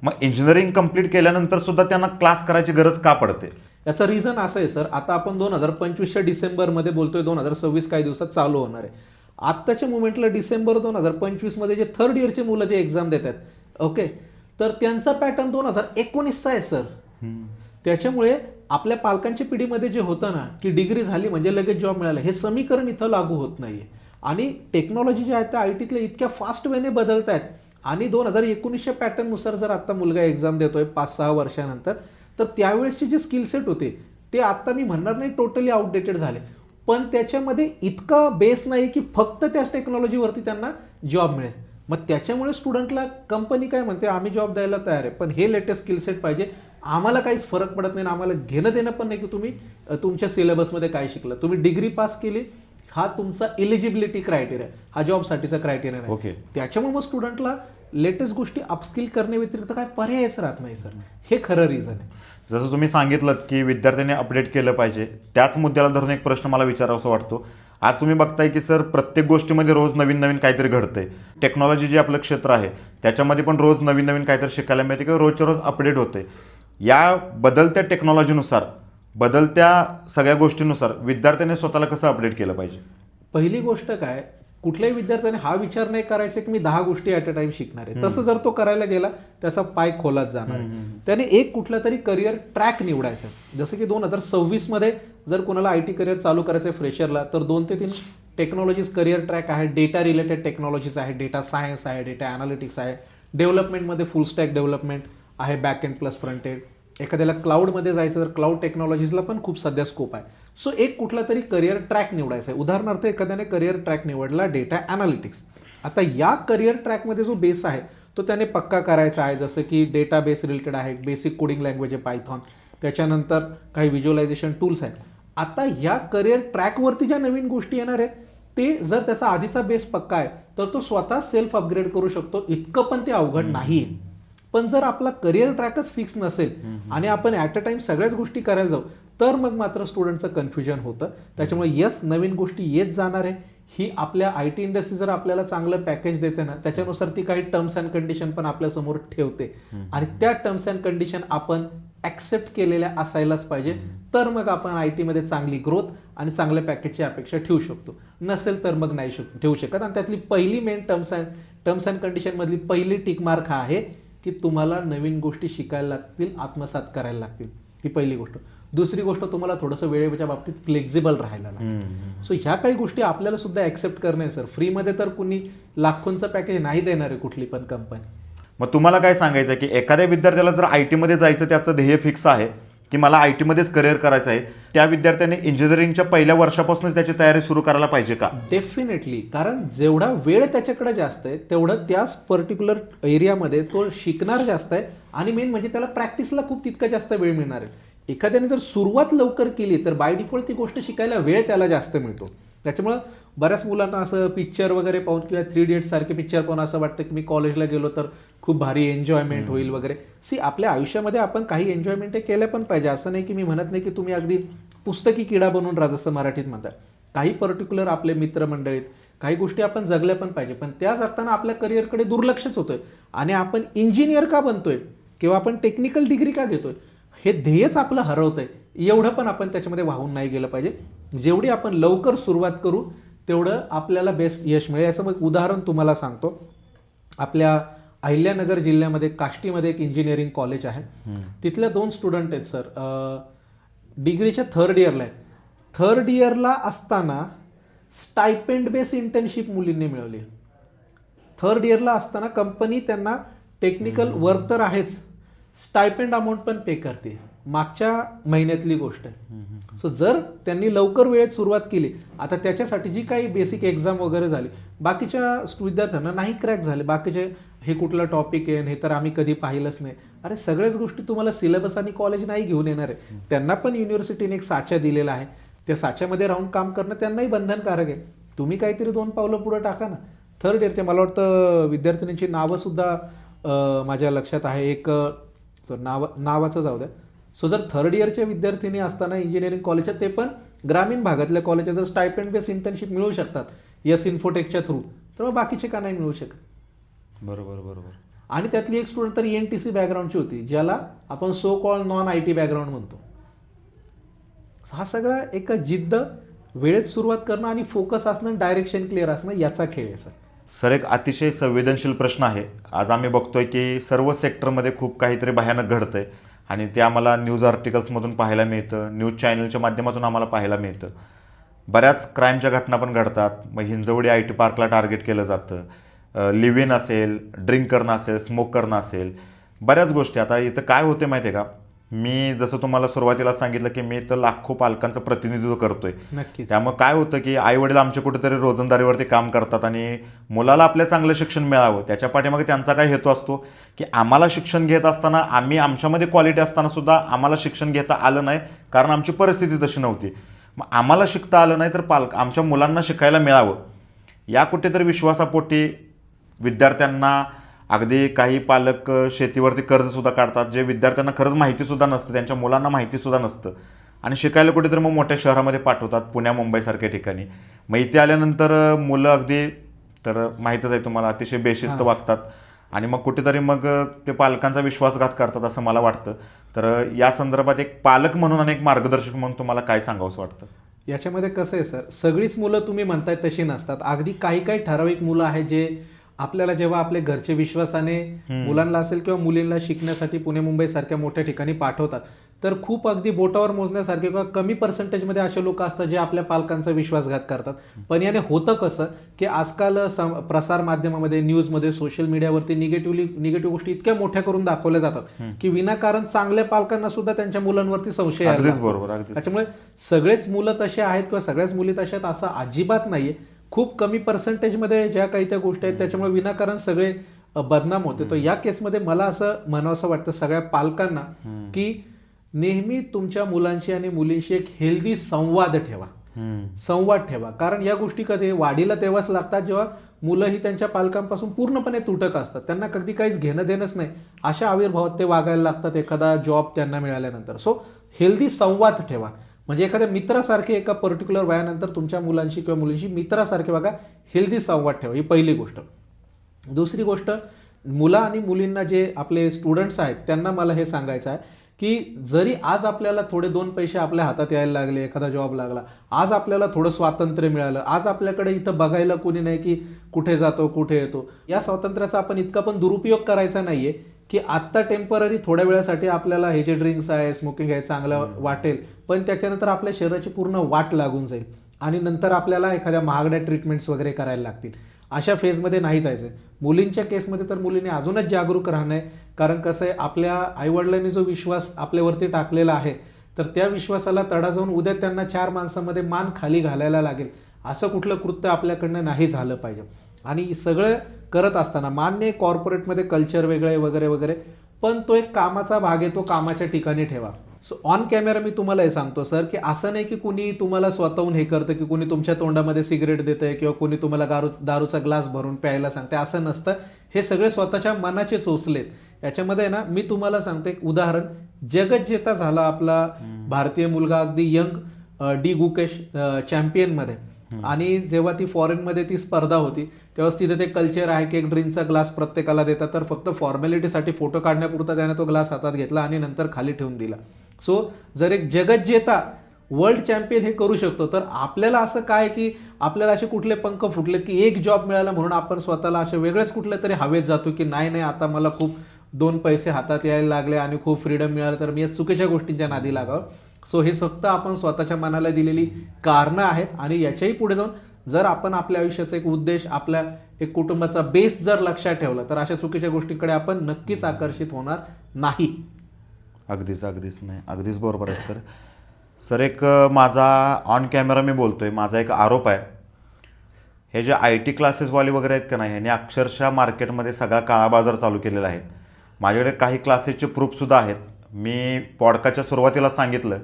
मग इंजिनिअरिंग कंप्लीट केल्यानंतर सुद्धा त्यांना क्लास करायची गरज का पडते? याचं रिझन असं आहे सर, आता आपण 2025च्या डिसेंबरमध्ये बोलतोय, 2026 काही दिवसात चालू होणार आहे. आत्ताच्या मुमेंटला डिसेंबर 2025मध्ये जे थर्ड इयरचे मुलं जे एक्झाम देतात, ओके, तर त्यांचा पॅटर्न 2019चा आहे सर. त्याच्यामुळे आपल्या पालकांच्या पिढीमध्ये जे होतं ना की डिग्री झाली म्हणजे लगेच जॉब मिळाला, हे समीकरण इथं लागू होत नाहीये. आणि टेक्नॉलॉजी जे आहे त्या IT इतक्या फास्ट वेने बदलत आहेत, आणि 2019च्या पॅटर्ननुसार जर आता मुलगा एक्झाम देतोय 5-6 वर्षानंतर, तर त्यावेळेसचे जे स्किल सेट होते ते आता मी म्हणणार नाही टोटली आउटडेटेड झाले, पण त्याच्यामध्ये इतका बेस नाही की फक्त त्याच टेक्नॉलॉजीवरती त्यांना जॉब मिळेल. मग त्याच्यामुळे स्टुडंटला कंपनी काय म्हणते, आम्ही जॉब द्यायला तयार आहे, पण हे लेटेस्ट स्किल सेट पाहिजे. आम्हाला काहीच फरक पडत नाही, आम्हाला घेणं देणं पण नाही की तुम्ही तुमच्या सिलेबसमध्ये काय शिकलं. तुम्ही डिग्री पास केली, हा तुमचा इलिजिबिलिटी क्रायटेरिया, हा जॉबसाठीचा क्रायटेरिया नाही. ओके. त्याच्यामुळे मग स्टुडंटला लेटेस्ट गोष्टी अपस्किल करणे व्यतिरिक्त काय पर्यायच राहत नाही सर. हे खरं रिझन आहे. जसं तुम्ही सांगितलं की विद्यार्थ्यांनी अपडेट केलं पाहिजे, त्याच मुद्द्याला धरून एक प्रश्न मला विचारावासा वाटतो. आज तुम्ही बघताय की सर प्रत्येक गोष्टीमध्ये रोज नवीन नवीन काहीतरी घडतंय. टेक्नॉलॉजी जे आपलं क्षेत्र आहे त्याच्यामध्ये पण रोज नवीन नवीन काहीतरी शिकायला मिळते किंवा रोजच्या रोज अपडेट होते. या बदलत्या टेक्नॉलॉजीनुसार, बदलत्या सगळ्या गोष्टींनुसार विद्यार्थ्यांनी स्वतःला कसं अपडेट केलं पाहिजे? पहिली गोष्ट काय, कुठल्याही विद्यार्थ्याने हा विचार नाही करायचा की मी 10 गोष्टी ॲट अ टाइम शिकणार आहे. तसं जर तो करायला गेला त्याचा पाय खोलात जाणार आहे. त्याने एक कुठला तरी करिअर ट्रॅक निवडायचा. जसं की 2026मध्ये जर कोणाला IT करिअर चालू करायचं आहे फ्रेशरला, तर 2 ते 3 टेक्नॉलॉजीज करिअर ट्रॅक आहे. डेटा रिलेटेड टेक्नॉलॉजीज आहे, डेटा सायन्स आहे, डेटा ॲनालिटिक्स आहे, डेव्हलपमेंटमध्ये फुल स्टॅक डेव्हलपमेंट आहे, back end plus front end. एखाद्याला क्लाउडमध्ये जायचं तर क्लाउड टेक्नॉलॉजीजला पण खूप सध्या स्कोप आहे. सो एक कुठला तरी करिअर ट्रॅक निवडायचा आहे. उदाहरणार्थ एखाद्याने करिअर ट्रॅक निवडला डेटा ॲनालिटिक्स. आता या करिअर ट्रॅकमध्ये जो बेस आहे तो त्याने पक्का करायचा आहे. जसं की डेटा बेस रिलेटेड आहे, बेसिक कोडिंग लँग्वेज आहे पायथॉन, त्याच्यानंतर काही व्हिज्युअलायझेशन टूल्स आहेत. आता या करिअर ट्रॅकवरती ज्या नवीन गोष्टी येणार आहेत ते जर त्याचा आधीचा बेस पक्का आहे तर तो स्वतः सेल्फ अपग्रेड करू शकतो. इतकं पण ते अवघड नाही. पण जर आपला करिअर ट्रॅकच फिक्स नसेल आणि आपण ॲट अ टाइम सगळ्याच गोष्टी करायला जाऊ तर मग मात्र स्टुडंटचं कन्फ्युजन होतं. त्याच्यामुळे यस, नवीन गोष्टी येत जाणार आहे. ही आपल्या IT इंडस्ट्री जर आपल्याला चांगलं पॅकेज देते ना, त्याच्यानुसार ती काही टर्म्स अँड कंडिशन पण आपल्यासमोर ठेवते, आणि त्या टर्म्स अँड कंडिशन आपण ॲक्सेप्ट केलेल्या असायलाच पाहिजे. तर मग आपण IT मध्ये चांगली ग्रोथ आणि चांगल्या पॅकेजची अपेक्षा ठेवू शकतो. नसेल तर मग नाही ठेवू शकत. आणि त्यातली पहिली मेन टर्म्स अँड कंडिशनमधली पहिली टिक मार्क हा आहे की तुम्हाला नवीन गोष्टी शिकायला लागतील, आत्मसात करायला लागतील. ही पहिली गोष्ट. दुसरी गोष्ट, तुम्हाला थोडंसं वेळेच्या बाबतीत फ्लेक्झिबल राहायला लागतं. सो ह्या काही गोष्टी आपल्याला सुद्धा ॲक्सेप्ट करणे सर. फ्रीमध्ये तर कुणी लाखोंचं पॅकेज नाही देणार आहे कुठली पण कंपनी. मग तुम्हाला काय सांगायचं की एखाद्या विद्यार्थ्याला जर IT मध्ये जायचं, त्याचं ध्येय फिक्स आहे की मला IT मध्येच करिअर करायचं आहे, त्या विद्यार्थ्याने इंजिनिअरिंगच्या पहिल्या वर्षापासूनच त्याची तयारी सुरू करायला पाहिजे का? डेफिनेटली. कारण जेवढा वेळ त्याच्याकडे जास्त आहे तेवढं त्याच पर्टिक्युलर एरियामध्ये तो शिकणार जास्त आहे, आणि मेन म्हणजे त्याला प्रॅक्टिसला खूप तितका जास्त वेळ मिळणार आहे. एखाद्याने जर सुरुवात लवकर केली तर बाय डिफॉल्ट ती गोष्ट शिकायला वेळ त्याला जास्त मिळतो. त्याच्यामुळं बऱ्याच मुलांना असं पिक्चर वगैरे पाहून किंवा 3 इडियट्स सारखे पिक्चर पाहून असं वाटतं की मी कॉलेजला गेलो तर खूप भारी एन्जॉयमेंट होईल वगैरे. आपल्या आयुष्यामध्ये आपण काही एन्जॉयमेंट केलं पण पाहिजे. असं नाही की मी म्हणत नाही की तुम्ही अगदी पुस्तकी किडा बनून राहा जसं मराठीत म्हणतात. काही पर्टिक्युलर आपले मित्रमंडळीत काही गोष्टी आपण जगल्या पण पाहिजे, पण त्या जगताना आपल्या करिअरकडे दुर्लक्षच होतोय. आणि आपण इंजिनियर का बनतोय किंवा आपण टेक्निकल डिग्री का घेतोय हे ध्येयच आपलं हरवतंय. एवढं पण आपण त्याच्यामध्ये वाहून नाही गेलं पाहिजे. जेवढी आपण लवकर सुरुवात करू तेवढं आपल्याला बेस्ट यश मिळेल. याचं मग उदाहरण तुम्हाला सांगतो. आपल्या अहिल्यानगर जिल्ह्यामध्ये काष्टीमध्ये एक इंजिनिअरिंग कॉलेज आहे. तिथल्या 2 स्टुडंट आहेत सर, डिग्रीच्या 3rd इयरला आहेत. 3rd इयरला असताना स्टायपेंड बेस इंटर्नशिप मुलींनी मिळवली. 3rd इयरला असताना कंपनी त्यांना टेक्निकल वर्क तर आहेच, स्टायपेंड अमाऊंट पण पे करते. मागच्या महिन्यातली गोष्ट आहे. सो जर त्यांनी लवकर वेळेत सुरुवात केली, आता त्याच्यासाठी जी काही बेसिक एक्झाम वगैरे झाली, बाकीच्या विद्यार्थ्यांना नाही क्रॅक झाले. बाकीचे हे कुठला टॉपिक आहे हे तर आम्ही कधी पाहिलंच नाही. अरे सगळ्याच गोष्टी तुम्हाला सिलेबस आणि कॉलेज नाही घेऊन येणार आहे. त्यांना पण युनिव्हर्सिटीने एक साचा दिलेला आहे. त्या साच्यामध्ये राहून काम करणं त्यांनाही बंधनकारक आहे. तुम्ही काहीतरी 2 पावलं पुढे टाका ना. थर्ड इयरचे मला वाटतं विद्यार्थिनींची नावंसुद्धा माझ्या लक्षात आहे. एक नावाचं जाऊ द्या. सो जर थर्ड इयरच्या विद्यार्थिनी असताना इंजिनिअरिंग कॉलेजच्या, ते पण ग्रामीण भागातल्या कॉलेजच्या, जर स्टायपेंड बेस इंटर्नशिप मिळू शकतात यस इन्फोटेकच्या थ्रू, तर मग बाकीचे का नाही मिळू शकत. बरोबर बरोबर. आणि त्यातली एक स्टुडंट तर ENTC बॅकग्राऊंडची होती, ज्याला आपण so call non IT background म्हणतो. हा सगळा एक जिद्द, वेळेत सुरुवात करणं आणि फोकस असणं, डायरेक्शन क्लिअर असणं, याचा खेळ आहे सर. सर, एक अतिशय संवेदनशील प्रश्न आहे. आज आम्ही बघतोय की सर्व सेक्टरमध्ये खूप काहीतरी भयानक घडतंय आणि ते आम्हाला न्यूज आर्टिकल्समधून पाहायला मिळतं, न्यूज चॅनलच्या माध्यमातून आम्हाला पाहायला मिळतं. बऱ्याच क्राईमच्या घटना पण घडतात. मग हिंजवडी IT पार्कला टार्गेट केलं जातं, लिव्ह इन असेल, ड्रिंक करणं असेल, स्मोक करणं असेल, बऱ्याच गोष्टी. आता इथं काय होते माहिती आहे का, मी जसं तुम्हाला सुरुवातीला सांगितलं की मी तर लाखो पालकांचं प्रतिनिधित्व करतोय. नक्कीच. त्यामुळे काय होतं की आई वडील आमचे कुठेतरी रोजंदारीवरती काम करतात आणि मुलाला आपल्या चांगलं शिक्षण मिळावं, त्याच्या पाठीमागे त्यांचा काय हेतू असतो की आम्हाला शिक्षण घेत असताना, आम्ही आमच्यामध्ये क्वालिटी असताना सुद्धा आम्हाला शिक्षण घेता आलं नाही, कारण आमची परिस्थिती तशी नव्हती. मग आम्हाला शिकता आलं नाही तर आमच्या मुलांना शिकायला मिळावं, या कुठेतरी विश्वासापोटी विद्यार्थ्यांना, अगदी काही पालक शेतीवरती कर्जसुद्धा काढतात, जे विद्यार्थ्यांना खरंच माहितीसुद्धा नसतं, त्यांच्या मुलांना माहितीसुद्धा नसतं, आणि शिकायला कुठेतरी मग मोठ्या शहरामध्ये पाठवतात, पुण्या मुंबईसारख्या ठिकाणी. मग इथे आल्यानंतर मुलं अगदी, तर माहीतच आहे तुम्हाला, अतिशय बेशिस्त वागतात आणि मग कुठेतरी मग ते पालकांचा विश्वासघात करतात असं मला वाटतं. तर या संदर्भात एक पालक म्हणून आणि एक मार्गदर्शक म्हणून तुम्हाला काय सांगावंसं वाटतं? याच्यामध्ये कसं आहे सर, सगळीच मुलं तुम्ही म्हणताय तशी नसतात. अगदी काही ठराविक मुलं आहेत जे आपल्याला जेव्हा आपले घरचे विश्वासाने मुलांना असेल किंवा मुलींना शिकण्यासाठी पुणे मुंबई सारख्या मोठ्या ठिकाणी पाठवतात, तर खूप अगदी बोटावर मोजण्यासारखे किंवा कमी पर्सेंटेजमध्ये असे लोक असतात जे आपल्या पालकांचा विश्वासघात करतात. पण याने होतं कसं की आजकाल प्रसार माध्यमामध्ये, न्यूजमध्ये, सोशल मीडियावरती निगेटिव्ह गोष्टी इतक्या मोठ्या करून दाखवल्या जातात की विनाकारण चांगल्या पालकांना सुद्धा त्यांच्या मुलांवरती संशय यायला लागतो. बरोबर. त्याच्यामुळे सगळेच मुलं तसे आहेत किंवा सगळ्याच मुली तशा आहेत असं अजिबात नाहीये. खूप कमी पर्सेंटेजमध्ये ज्या काही त्या गोष्टी आहेत त्याच्यामुळे विनाकारण सगळे बदनाम होते. तर या केसमध्ये मला असं म्हणावंसं वाटतं सगळ्या पालकांना की नेहमी तुमच्या मुलांशी आणि मुलींशी एक हेल्दी संवाद ठेवा. कारण या गोष्टी कधी वाढीला तेव्हाच लागतात जेव्हा मुलं ही त्यांच्या पालकांपासून पूर्णपणे तुटक असतात, त्यांना कधी काहीच घेणं देणंच नाही, अशा आविर्भावात ते वागायला लागतात एखादा जॉब त्यांना मिळाल्यानंतर. सो हेल्दी संवाद ठेवा, म्हणजे एखाद्या मित्रासारखे एका पर्टिक्युलर वयानंतर तुमच्या मुलांशी किंवा मुलींशी मित्रासारखे बघा, हेल्दी संवाद ठेवा, ही पहिली गोष्ट. दुसरी गोष्ट, मुलं आणि मुलींना जे आपले स्टुडंट्स आहेत त्यांना मला हे सांगायचं आहे की जरी आज आपल्याला थोडे 2 पैसे आपल्या हातात यायला लागले, एखादा जॉब लागला, आज आपल्याला थोडं स्वातंत्र्य मिळालं, आज आपल्याकडे इथं बघायला कोणी नाही की कुठे जातो कुठे येतो, या स्वातंत्र्याचा आपण इतका पण दुरुपयोग करायचा नाहीये की आत्ता टेम्पररी थोड्या वेळासाठी आपल्याला हे जे ड्रिंक्स आहे, स्मोकिंग आहे चांगलं वाटेल, पण त्याच्यानंतर आपल्या शरीराची पूर्ण वाट लागून जाईल आणि नंतर आपल्याला एखाद्या महागड्या ट्रीटमेंट्स वगैरे करायला लागतील. अशा फेजमध्ये नाही जायचं. मुलींच्या केसमध्ये तर मुलींनी अजूनच जागरूक राहणं आहे, कारण कसं आहे, आपल्या आईवडिलांनी जो विश्वास आपल्यावरती टाकलेला आहे तर त्या विश्वासाला तडा जाऊन उद्या त्यांना 4 माणसांमध्ये मान खाली घालायला लागेल असं कुठलं कृत्य आपल्याकडनं नाही झालं पाहिजे. आणि सगळं करत असताना मान्य कॉर्पोरेटमध्ये कल्चर वेगळं आहे वगैरे वगैरे, पण तो एक कामाचा भाग आहे, तो कामाच्या ठिकाणी ठेवा. सो ऑन कॅमेरा मी तुम्हाला हे सांगतो सर की असं नाही की कुणी तुम्हाला स्वतःहून हे करतं की कुणी तुमच्या तोंडामध्ये सिगरेट देतंय किंवा कुणी तुम्हाला दारूचा ग्लास भरून प्यायला सांगते, असं नसतं. हे सगळे स्वतःच्या मनाचे चोचलेत. याच्यामध्ये ना मी तुम्हाला सांगतो एक उदाहरण, जगज्जेता झाला आपला भारतीय मुलगा अगदी यंग डी गुकेश चॅम्पियनमध्ये, आणि जेव्हा ती फॉरेनमध्ये ती स्पर्धा होती तेव्हाच तिथे ते कल्चर आहे की एक ड्रिंकचा ग्लास प्रत्येकाला देतात, तर फक्त फॉर्मॅलिटीसाठी फोटो काढण्यापुरता त्याने तो ग्लास हातात घेतला आणि नंतर खाली ठेवून दिला. सो जर एक जगज्जेता वर्ल्ड चॅम्पियन हे करू शकतो, तर आपल्याला असं काय की आपल्याला असे कुठले पंख फुटलेत की एक जॉब मिळाला म्हणून आपण स्वतःला असे वेगळेच कुठले तरी हवेत जातो की नाही आता मला खूप 2 पैसे हातात यायला लागले आणि खूप फ्रीडम मिळालं तर मी या चुकीच्या गोष्टींच्या नादी लागावं. सो हे फक्त आपण स्वतःच्या मनाला दिलेली कारणं आहेत, आणि याच्याही पुढे जाऊन जर आपण आपल्या आयुष्याचा एक उद्देश, आपल्या एक कुटुंबाचा बेस जर लक्षात ठेवला तर अशा चुकीच्या गोष्टींकडे आपण नक्कीच आकर्षित होणार नाही. अगदीच नाही, अगदीच बरोबर आहे सर. सर, एक माझा ऑन कॅमेरा मी बोलतोय, माझा एक आरोप आहे, हे जे IT क्लासेसवाले वगैरे आहेत का नाही, ह्यांनी अक्षरशः मार्केटमध्ये सगळा काळा बाजार चालू केलेला आहे. माझ्याकडे काही क्लासेसचे प्रूफसुद्धा आहेत. मी पॉडकास्टच्या सुरुवातीला सांगितलं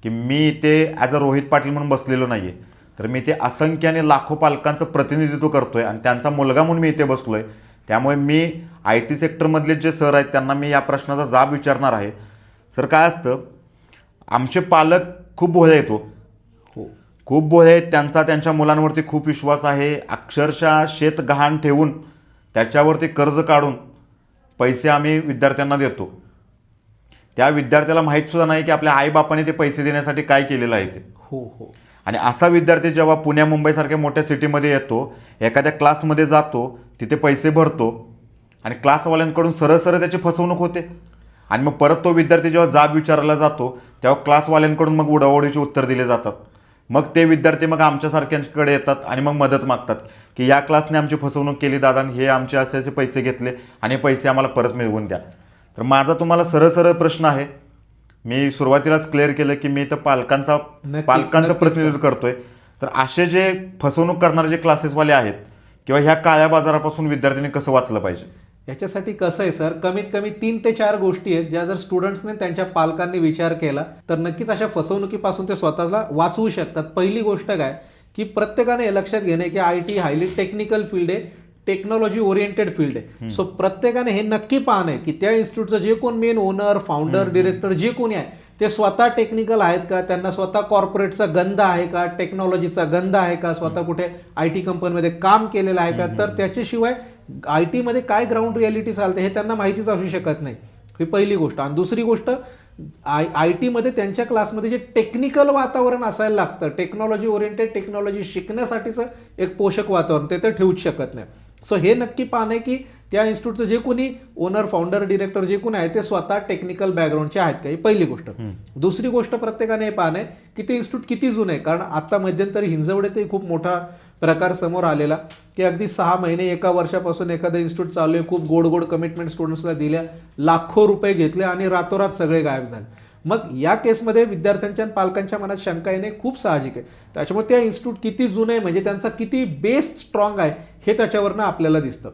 की मी इथे ॲज अ रोहित पाटील म्हणून बसलेलो नाही आहे, तर मी इथे असंख्याने लाखो पालकांचं प्रतिनिधित्व करतो आहे आणि त्यांचा मुलगा म्हणून मी इथे बसलो आहे. त्यामुळे मी IT सेक्टरमधले जे सर आहेत त्यांना मी या प्रश्नाचा जाब विचारणार आहे. सर, काय असतं, आमचे पालक खूप भोळे आहेत, हो. खूप भोळे आहेत. त्यांच्या मुलांवरती खूप विश्वास आहे. अक्षरशः शेत गहाण ठेवून त्याच्यावरती कर्ज काढून पैसे आम्ही विद्यार्थ्यांना देतो. त्या विद्यार्थ्याला माहीतसुद्धा नाही की आपल्या आईबापाने ते पैसे देण्यासाठी काय केलेलं आहे ते. हो हो. आणि असा विद्यार्थी जेव्हा पुण्या मुंबईसारख्या मोठ्या सिटीमध्ये येतो, एखाद्या क्लासमध्ये जातो, तिथे पैसे भरतो आणि क्लासवाल्यांकडून सरळ त्याची फसवणूक होते. आणि मग परत तो विद्यार्थी जेव्हा जाब विचारायला जातो तेव्हा क्लासवाल्यांकडून मग उडावडीची उत्तर दिले जातात. मग ते विद्यार्थी मग आमच्यासारख्यांकडे येतात आणि मग मदत मागतात की या क्लासने आमची फसवणूक केली दादा, हे आमचे असे पैसे घेतले आणि पैसे आम्हाला परत मिळवून द्या. तर माझा तुम्हाला सरळ प्रश्न आहे. मी सुरुवातीलाच क्लिअर केलं की मी तर पालकांचं प्रतिनिधित्व करतोय. तर असे जे फसवणूक करणारे जे क्लासेसवाले आहेत किंवा ह्या काळ्या बाजारापासून विद्यार्थ्यांनी कसं वाचलं पाहिजे? याच्यासाठी कसं आहे सर, कमीत कमी 3 ते 4 गोष्टी आहेत ज्या जर स्टुडंट्सने त्यांच्या पालकांनी विचार केला तर नक्कीच अशा फसवणुकीपासून ते स्वतःला वाचवू शकतात. पहिली गोष्ट काय की प्रत्येकाने हे लक्षात घेणे की IT हायली टेक्निकल फील्ड आहे, टेक्नॉलॉजी ओरिएंटेड फील्ड आहे. सो प्रत्येकाने हे नक्की पाहणे की त्या इन्स्टिट्यूटचं जे कोण मेन ओनर, फाउंडर, डिरेक्टर जे कोणी आहे ते स्वतः टेक्निकल आहेत का, त्यांना स्वतः कॉर्पोरेटचा गंध आहे का, टेक्नॉलॉजीचा गंध आहे का, स्वतः कुठे IT कंपनीमध्ये काम केलेलं आहे का. तर त्याच्याशिवाय IT मध्ये काय ग्राउंड रियालिटी चालते हे त्यांना माहितीच असू शकत नाही. ही पहिली गोष्ट. आणि दुसरी गोष्ट, IT मध्ये त्यांच्या क्लासमध्ये जे टेक्निकल वातावरण असायला लागतं, टेक्नॉलॉजी ओरिएंटेड, टेक्नॉलॉजी शिकण्यासाठीचं एक पोषक वातावरण ते तर ठेवूच शकत नाही. सो हे नक्की पाहणे की त्या इन्स्टिट्यूटचं जे कोणी ओनर, फाउंडर, डिरेक्टर जे कोणी आहे ते स्वतः टेक्निकल बॅकग्राऊंडचे आहेत का, ही पहिली गोष्ट. दुसरी गोष्ट प्रत्येकाने हे पाहणे की ते इन्स्टिट्यूट किती जुनं आहे. कारण आता मध्यंतरी हिंजवडे ते खूप मोठा प्रकार समोर आलेला की अगदी 6 महिने 1 वर्षापासून एखादं इन्स्टिट्यूट चालू आहे, खूप गोड कमिटमेंट स्टुडंट्सला दिल्या, लाखो रुपये घेतले आणि रातोरात सगळे गायब झाले. मग या केसमध्ये विद्यार्थ्यांच्या आणि पालकांच्या मनात शंका येणे खूप साहजिक आहे. त्याच्यामुळे त्या इन्स्टिट्यूट किती जुनं आहे म्हणजे त्यांचा किती बेस स्ट्रॉंग आहे हे त्याच्यावरनं आपल्याला दिसतं.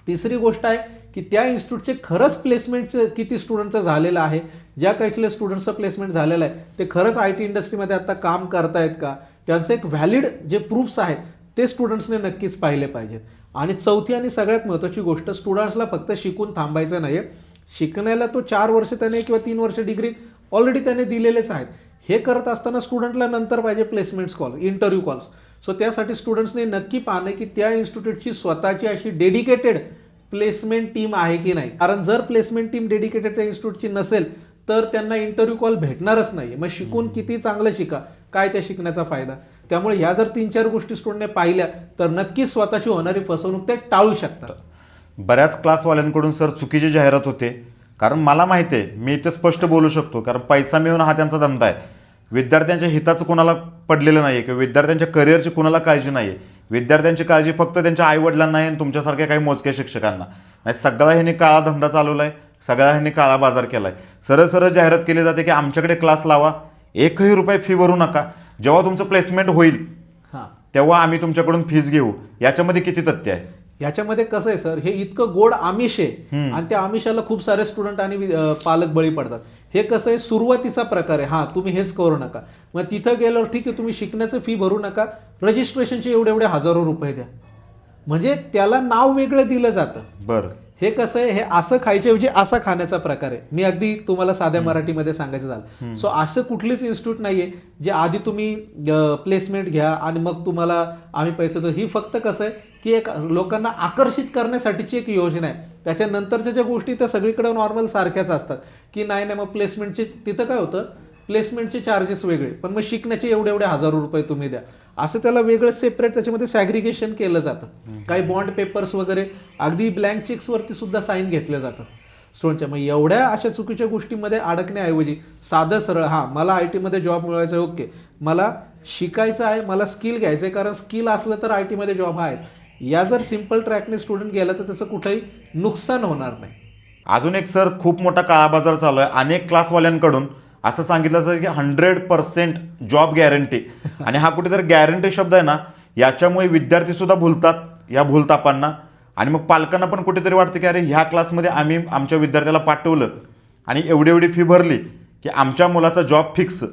तिसरी गोष्ट आहे की त्या इन्स्टिट्यूटचे खरंच प्लेसमेंटचं किती स्टुडंटचं झालेलं आहे. ज्या काही स्टुडंट्सचं प्लेसमेंट झालेलं आहे ते खरंच IT इंडस्ट्रीमध्ये आता काम करतायत का, त्यांचे एक व्हॅलिड जे प्रूफ्स आहेत ते स्टुडंट्सने नक्कीच पाहिले पाहिजेत. आणि चौथी आणि सगळ्यात महत्त्वाची गोष्ट, स्टुडंट्सला फक्त शिकून थांबायचं नाही. शिकण्याला तो 4 वर्ष त्याने किंवा 3 वर्ष डिग्री ऑलरेडी त्याने दिलेलेच आहेत. हे करत असताना स्टुडंटला नंतर पाहिजे placements call, interview calls. So त्यासाठी स्टुडंट्सने नक्की पाहणे की त्या इन्स्टिट्यूटची स्वतःची अशी डेडिकेटेड प्लेसमेंट टीम आहे की नाही. कारण जर प्लेसमेंट टीम डेडिकेटेड त्या इन्स्टिट्यूटची नसेल तर त्यांना इंटरव्ह्यू कॉल भेटणारच नाही. मग शिकून किती चांगलं शिका, काय त्या शिकण्याचा फायदा. त्यामुळे ह्या जर 3-4 गोष्टी स्टुडंटने पाहिल्या तर नक्कीच स्वतःची होणारी फसवणूक ते टाळू शकतात. बऱ्याच क्लासवाल्यांकडून सर चुकीची जाहिरात होते. कारण मला माहिती आहे, मी इथे स्पष्ट बोलू शकतो, कारण पैसा मिळवणं हा त्यांचा धंदा आहे. विद्यार्थ्यांच्या हिताचं कोणाला पडलेलं नाही आहे किंवा विद्यार्थ्यांच्या करिअरची कोणाला काळजी नाही आहे. विद्यार्थ्यांची काळजी फक्त त्यांच्या आईवडिलांना आहे आणि तुमच्यासारख्या काही मोजक्या शिक्षकांना नाही. सगळा ह्यांनी काळा धंदा चालवला आहे, सगळा ह्यांनी काळा बाजार केला आहे. सरळ जाहिरात केली जाते की आमच्याकडे क्लास लावा, 1ही रुपये फी भरू नका, जेव्हा तुमचं प्लेसमेंट होईल तेव्हा आम्ही तुमच्याकडून फीस घेऊ. याच्यामध्ये किती तथ्य आहे? याच्यामध्ये कसं आहे सर, हे इतकं गोड आमिष आहे आणि त्या आमिषाला खूप सारे स्टुडंट आणि पालक बळी पडतात. हे कसं आहे, सुरुवातीचा प्रकार आहे. तुम्ही हेच करू नका. मग तिथं गेल्यावर ठीक आहे, तुम्ही शिकण्याचं फी भरू नका, रजिस्ट्रेशनचे एवढे हजारो रुपये द्या. म्हणजे त्याला नाव वेगळं दिलं जातं. बरं, हे कसं आहे, हे असं खायच्याऐवजी असा खाण्याचा प्रकार आहे. मी अगदी तुम्हाला साध्या मराठीमध्ये सांगायचं झालं. सो असं कुठलीच इन्स्टिट्यूट नाहीये जे आधी तुम्ही प्लेसमेंट घ्या आणि मग तुम्हाला आम्ही पैसे देतो. ही फक्त कसं आहे की एक लोकांना आकर्षित करण्यासाठीची एक योजना आहे. त्याच्यानंतरच्या ज्या गोष्टी त्या सगळीकडे नॉर्मल सारख्याच असतात की नाही मग प्लेसमेंटचे तिथं काय होतं, प्लेसमेंटचे चार्जेस वेगळे, पण मग शिकण्याचे एवढे हजारो रुपये तुम्ही द्या, असं त्याला वेगळं सेपरेट त्याच्यामध्ये सॅग्रिगेशन केलं जातं. काही बॉन्ड पेपर्स वगैरे अगदी ब्लँक चेक्सवरती सुद्धा साईन घेतले जातात स्टुडंटच्या. मग एवढ्या अशा चुकीच्या गोष्टींमध्ये अडकण्याऐवजी साधं सरळ मला IT मध्ये जॉब मिळवायचा आहे, ओके, मला शिकायचं आहे, मला स्किल घ्यायचं आहे, कारण स्किल असलं तर IT मध्ये जॉब आहेच. या जर सिम्पल ट्रॅकने स्टुडंट गेला तर त्याचं कुठेही नुकसान होणार नाही. अजून एक सर, खूप मोठा काळा बाजार चालू आहे. अनेक क्लासवाल्यांकडून असं सांगितलं जातं की 100% जॉब गॅरंटी. आणि हा कुठेतरी गॅरंटी शब्द आहे ना, याच्यामुळे विद्यार्थी सुद्धा भुलतात या भूलतापांना. आणि मग पालकांना पण कुठेतरी वाटतं की अरे ह्या क्लासमध्ये आम्ही आमच्या विद्यार्थ्याला पाठवलं आणि एवढी फी भरली की आमच्या मुलाचा जॉब फिक्स.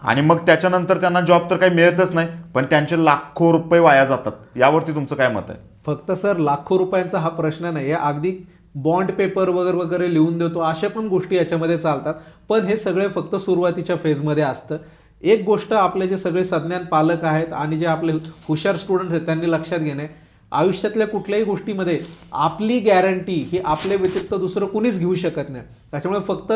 आणि मग त्याच्यानंतर त्यांना जॉब तर काही मिळतच नाही, पण त्यांचे लाखो रुपये वाया जातात. यावरती तुमचं काय मत आहे? फक्त सर लाखो रुपयांचा हा प्रश्न नाही आहे, अगदी बॉन्ड पेपर वगैरे वगैरे लिहून देतो अशा पण गोष्टी याच्यामध्ये चालतात. पण हे सगळे फक्त सुरुवातीच्या फेजमध्ये असतं. एक गोष्ट आपले जे सगळे सज्ञान पालक आहेत आणि जे आपले हुशार स्टुडंट्स आहेत त्यांनी लक्षात घेणे, आयुष्यातल्या कुठल्याही गोष्टीमध्ये आपली गॅरंटी ही आपल्या व्यतिरिक्त दुसरं कुणीच घेऊ शकत नाही. त्याच्यामुळे फक्त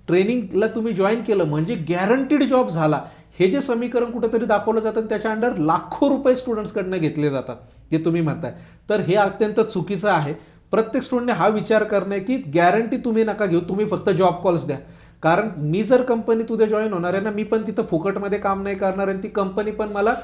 ट्रेनिंगला तुम्ही जॉईन केलं म्हणजे गॅरंटीड जॉब झाला, हे जे समीकरण कुठेतरी दाखवलं जातं त्याच्या अंडर लाखो रुपये स्टुडंट्सकडनं घेतले जातात जे तुम्ही म्हणताय. तर हे अत्यंत चुकीचं आहे. प्रत्येक स्टुडंटने हा विचार करणे की गॅरंटी तुम्ही नका घेऊ, तुम्ही फक्त जॉब कॉल्स द्या. कारण मी जर कंपनीत उद्या जॉईन होणार आहे ना, मी पण तिथं फुकटमध्ये काम नाही करणार आहे, ती कंपनी पण मला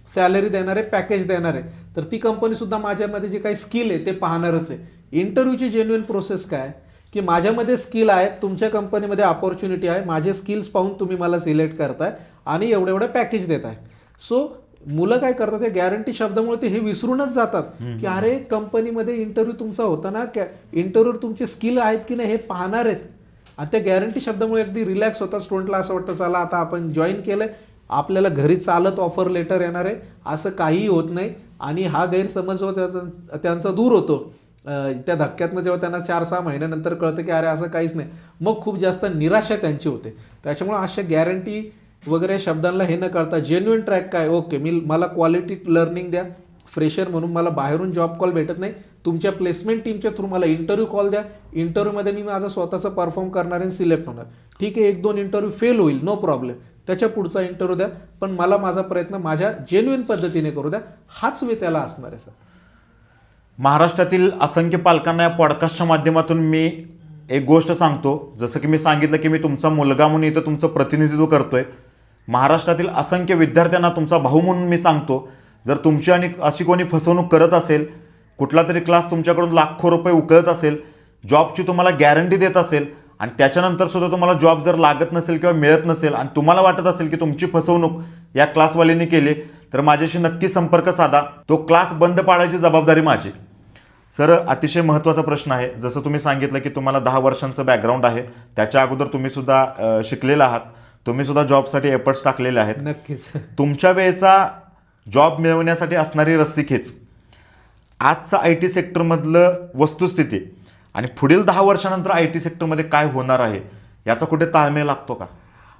सॅलरी देणार आहे, पॅकेज देणार आहे. तर ती कंपनीसुद्धा माझ्यामध्ये जे काही स्किल आहे ते पाहणारच आहे. इंटरव्ह्यूची जेन्युइन प्रोसेस काय की माझ्यामध्ये स्किल आहे, तुमच्या कंपनीमध्ये अपॉर्च्युनिटी आहे, माझे स्किल्स पाहून तुम्ही मला सिलेक्ट करताय आणि एवढं एवढं पॅकेज देत आहे. सो मुलं काय करतात, या गॅरंटी शब्दामुळे ते हे विसरूनच जातात की अरे कंपनीमध्ये इंटरव्ह्यू तुमचा होता ना, इंटरव्ह्यूवर तुमचे स्किल आहेत की नाही हे पाहणार आहेत. आणि त्या गॅरंटी शब्दामुळे अगदी रिलॅक्स होतात. स्टुडंटला असं वाटतं चला आता आपण जॉईन केलंय, आपल्याला घरी चालत ऑफर लेटर येणार आहे, असं काहीही होत नाही. आणि हा गैरसमज जो त्यांचा दूर होतो त्या धक्क्यातनं, जेव्हा त्यांना 4-6 महिन्यानंतर कळतं की अरे असं काहीच नाही, मग खूप जास्त निराशा त्यांची होते. त्याच्यामुळे अशा गॅरंटी वगैरे शब्दांना हे न करता जेन्युइन ट्रॅक काय, ओके मला क्वालिटी लर्निंग द्या, फ्रेशर म्हणून मला बाहेरून जॉब कॉल भेटत नाही, तुमच्या प्लेसमेंट टीमच्या थ्रू मला इंटरव्ह्यू कॉल द्या, इंटरव्ह्यूमध्ये मी माझं स्वतःचं परफॉर्म करणार आणि सिलेक्ट होणार. ठीक आहे, 1-2 इंटरव्ह्यू फेल होईल, नो प्रॉब्लेम, त्याच्या पुढचा इंटरव्ह्यू द्या, पण मला माझा प्रयत्न माझ्या जेन्युइन पद्धतीने करू द्या. हाच वे त्याला असणार आहे सर. महाराष्ट्रातील असंख्य पालकांना या पॉडकास्टच्या माध्यमातून मी एक गोष्ट सांगतो. जसं की मी सांगितलं की मी तुमचा मुलगा म्हणून इथं तुमचं प्रतिनिधित्व करतोय. महाराष्ट्रातील असंख्य विद्यार्थ्यांना तुमचा भाऊ म्हणून मी सांगतो, जर तुमची आणि अशी कोणी फसवणूक करत असेल, कुठला तरी क्लास तुमच्याकडून लाखो रुपये उकळत असेल, जॉबची तुम्हाला गॅरंटी देत असेल आणि त्याच्यानंतर सुद्धा तुम्हाला जॉब जर लागत नसेल किंवा मिळत नसेल आणि तुम्हाला वाटत असेल की तुमची फसवणूक या क्लासवाल्यांनी केली, तर माझ्याशी नक्की संपर्क साधा. तो क्लास बंद पाडायची जबाबदारी माझी. सर, अतिशय महत्त्वाचा प्रश्न आहे. जसं तुम्ही सांगितलं की तुम्हाला 10 वर्षांचं बॅकग्राऊंड आहे, त्याच्या अगोदर तुम्ही सुद्धा शिकलेला आहात, तुम्ही सुद्धा जॉबसाठी एफर्ट्स टाकलेले आहेत. नक्कीच. तुमच्या वेळेचा जॉब मिळवण्यासाठी असणारी रस्सीखेच, आजचा IT सेक्टरमधलं वस्तुस्थिती आणि पुढील 10 वर्षानंतर IT सेक्टरमध्ये काय होणार आहे याचा कुठे ताळमेळ लागतो का?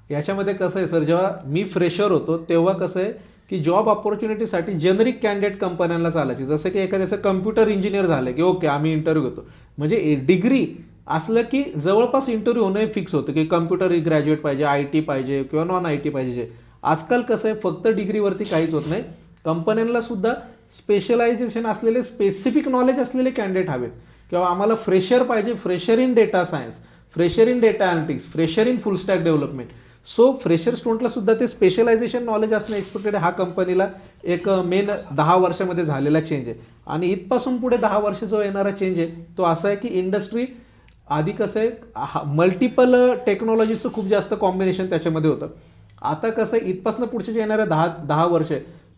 याच्यामध्ये कसं आहे सर, जेव्हा मी फ्रेशर होतो तेव्हा कसं आहे की जॉब ऑपॉर्च्युनिटीसाठी जेनरिक कॅन्डिडेट कंपन्यांना चालायची. जसं की एखाद्याचं कम्प्युटर इंजिनियर झालं की ओके आम्ही इंटरव्ह्यू घेतो, म्हणजे डिग्री असलं की जवळपास इंटरव्ह्यू होणं फिक्स होतं की कम्प्युटर ग्रॅज्युएट पाहिजे, IT पाहिजे किंवा नॉन IT पाहिजे. आजकाल कसं आहे, फक्त डिग्रीवरती काहीच होत नाही, कंपन्यांना सुद्धा स्पेशलायझेशन असलेले स्पेसिफिक नॉलेज असलेले कॅन्डिडेट हवेत. किंवा आम्हाला फ्रेशर पाहिजे, fresher in data science, fresher in data analytics, fresher in full stack development. So fresher स्टुडंटला सुद्धा ते स्पेशलायझेशन नॉलेज असणं एक्सपेक्टेड. हा कंपनीला एक मेन 10 वर्षामध्ये झालेला चेंज आहे. आणि इथपासून पुढे 10 वर्ष जो येणारा चेंज आहे तो असा आहे की इंडस्ट्री आधी कसं आहे, मल्टिपल टेक्नॉलॉजीचं खूप जास्त कॉम्बिनेशन त्याच्यामध्ये होतं. आता कसं आहे, इथपासून पुढचे जे येणाऱ्या 10 वर्ष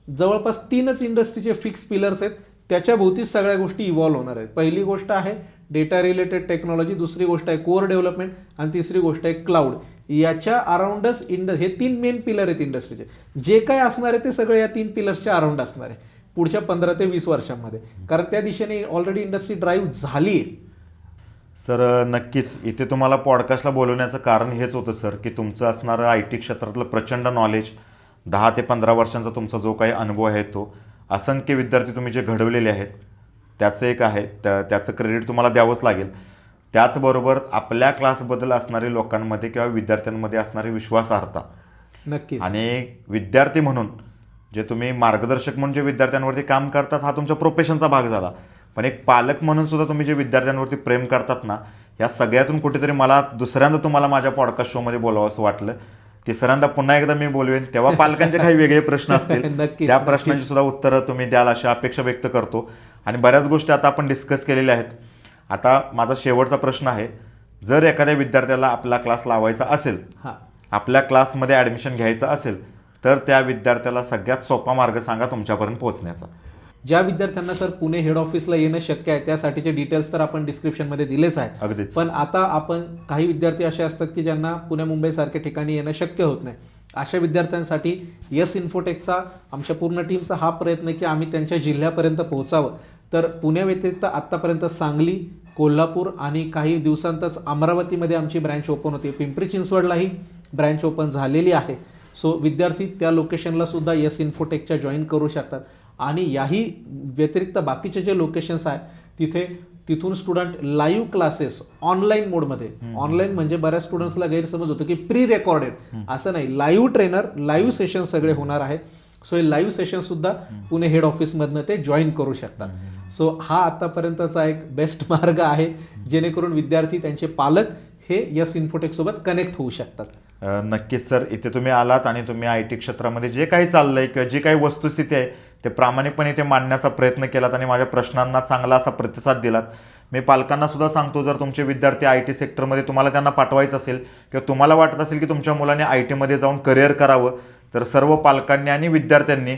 जवळपास 3च इंडस्ट्रीचे फिक्स पिलर्स आहेत, त्याच्या भोवतीच सगळ्या गोष्टी इव्हॉल्व्ह होणार आहेत. पहिली गोष्ट आहे डेटा रिलेटेड टेक्नॉलॉजी, दुसरी गोष्ट आहे कोअर डेव्हलपमेंट आणि तिसरी गोष्ट आहे क्लाउड. याच्या अराउंडच हे 3 मेन पिलर आहेत इंडस्ट्रीचे. जे काय असणार आहे ते सगळं या 3 पिलर्सच्या अराउंड असणार आहे पुढच्या 15 ते 20 वर्षांमध्ये, कारण त्या दिशेने ऑलरेडी इंडस्ट्री ड्राईव्ह झाली आहे. सर, नक्कीच इथे तुम्हाला पॉडकास्टला बोलवण्याचं कारण हेच होतं सर, की तुमचं असणारं IT क्षेत्रातलं प्रचंड नॉलेज, 10 ते 15 वर्षांचा तुमचा जो काही अनुभव आहे तो, असंख्य विद्यार्थी तुम्ही जे घडवलेले आहेत त्याचं एक आहे, त्याचं क्रेडिट तुम्हाला द्यावंच लागेल. त्याचबरोबर आपल्या क्लासबद्दल असणारे लोकांमध्ये किंवा विद्यार्थ्यांमध्ये असणारी विश्वासार्हता, नक्कीच. आणि विद्यार्थी म्हणून जे तुम्ही मार्गदर्शक म्हणून जे विद्यार्थ्यांवरती काम करतात हा तुमच्या प्रोफेशनचा भाग झाला, पण एक पालक म्हणून सुद्धा तुम्ही जे विद्यार्थ्यांवरती प्रेम करतात ना, या सगळ्यातून कुठेतरी मला दुसऱ्यांदा तुम्हाला माझ्या पॉडकास्ट शोमध्ये बोलावं असं वाटलं. तिसऱ्यांदा पुन्हा एकदा मी बोलवेन, तेव्हा पालकांचे काही वेगळे प्रश्न असतील, नक्कीच, त्या प्रश्नांची सुद्धा उत्तरं तुम्ही द्याल अशी अपेक्षा व्यक्त करतो. आणि बऱ्याच गोष्टी आता आपण डिस्कस केलेल्या आहेत. आता माझा शेवटचा प्रश्न आहे, जर एखाद्या विद्यार्थ्याला आपला क्लास लावायचा असेल, आपल्या क्लासमध्ये ॲडमिशन घ्यायचं असेल, तर त्या विद्यार्थ्याला सगळ्यात सोपा मार्ग सांगा तुमच्यापर्यंत पोहोचण्याचा. ज्या विद्यार्थ्यांना सर पुणे हेड ऑफिसला येणं शक्य आहे त्यासाठीचे डिटेल्स तर आपण डिस्क्रिप्शनमध्ये दिलेच आहेत. अगदीच. पण आता आपण काही विद्यार्थी असे असतात की ज्यांना पुणे मुंबई सारख्या ठिकाणी येणं शक्य होत नाही, अशा विद्यार्थ्यांसाठी यस इन्फोटेकचा आमच्या पूर्ण टीमचा हा प्रयत्न आहे की आम्ही त्यांच्या जिल्ह्यापर्यंत पोहोचावं. तर पुण्याव्यतिरिक्त आत्तापर्यंत सांगली, कोल्हापूर आणि काही दिवसांतच अमरावतीमध्ये आमची ब्रँच ओपन होती. पिंपरी चिंचवडलाही ब्रँच ओपन झालेली आहे. सो विद्यार्थी त्या लोकेशनला सुद्धा यस इन्फोटेकच्या जॉईन करू शकतात. आणि याही व्यतिरिक्त बाकीचे जे लोकेशन्स आहेत तिथून स्टुडंट लाईव्ह क्लासेस ऑनलाईन मोडमध्ये, ऑनलाईन म्हणजे बऱ्याच स्टुडंट्सला गैरसमज होतो की प्री रेकॉर्डेड, असं नाही, लाईव्ह ट्रेनर, लाईव्ह सेशन सगळे होणार आहेत. सो हे लाईव्ह सेशन सुद्धा पुणे हेड ऑफिसमधनं ते जॉईन करू शकतात. सो हा आतापर्यंतचा एक बेस्ट मार्ग आहे जेणेकरून विद्यार्थी, त्यांचे पालक हे यस इन्फोटेक सोबत कनेक्ट होऊ शकतात. नक्कीच सर, इथे तुम्ही आलात आणि तुम्ही आय टी क्षेत्रामध्ये जे काही चाललंय किंवा जी काही वस्तुस्थिती आहे ते प्रामाणिकपणे इथे मांडण्याचा प्रयत्न केलात आणि माझ्या प्रश्नांना चांगला असा प्रतिसाद दिलात. मी पालकांना सुद्धा सांगतो, जर तुमचे विद्यार्थी आय टी सेक्टरमध्ये तुम्हाला त्यांना पाठवायचं असेल किंवा तुम्हाला वाटत असेल की तुमच्या मुलाने आय टीमध्ये जाऊन करिअर करावं, तर सर्व पालकांनी आणि विद्यार्थ्यांनी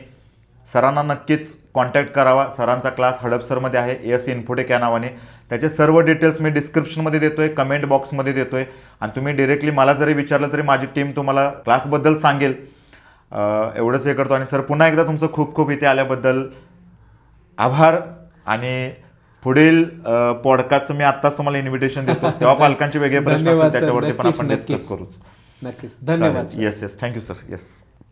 सरांना नक्कीच कॉन्टॅक्ट करावा. सरांचा क्लास हडपसरमध्ये आहे, यस इन्फोटेक या नावाने. त्याचे सर्व डिटेल्स मी डिस्क्रिप्शनमध्ये देतोय, कमेंट बॉक्समध्ये देतोय आणि तुम्ही डिरेक्टली मला जरी विचारलं तरी माझी टीम तुम्हाला क्लासबद्दल सांगेल. एवढंच हे करतो. आणि सर, पुन्हा एकदा तुमचं खूप खूप इथे आल्याबद्दल आभार. आणि पुढील पॉडकास्टचं मी आत्ताच तुम्हाला इन्व्हिटेशन देतो, तेव्हा पालकांचे वेगळे प्रश्न असतील त्याच्यावरती पण आपण डिस्कस करूच. नक्कीच. धन्यवाद. Yes, thank you sir. येस.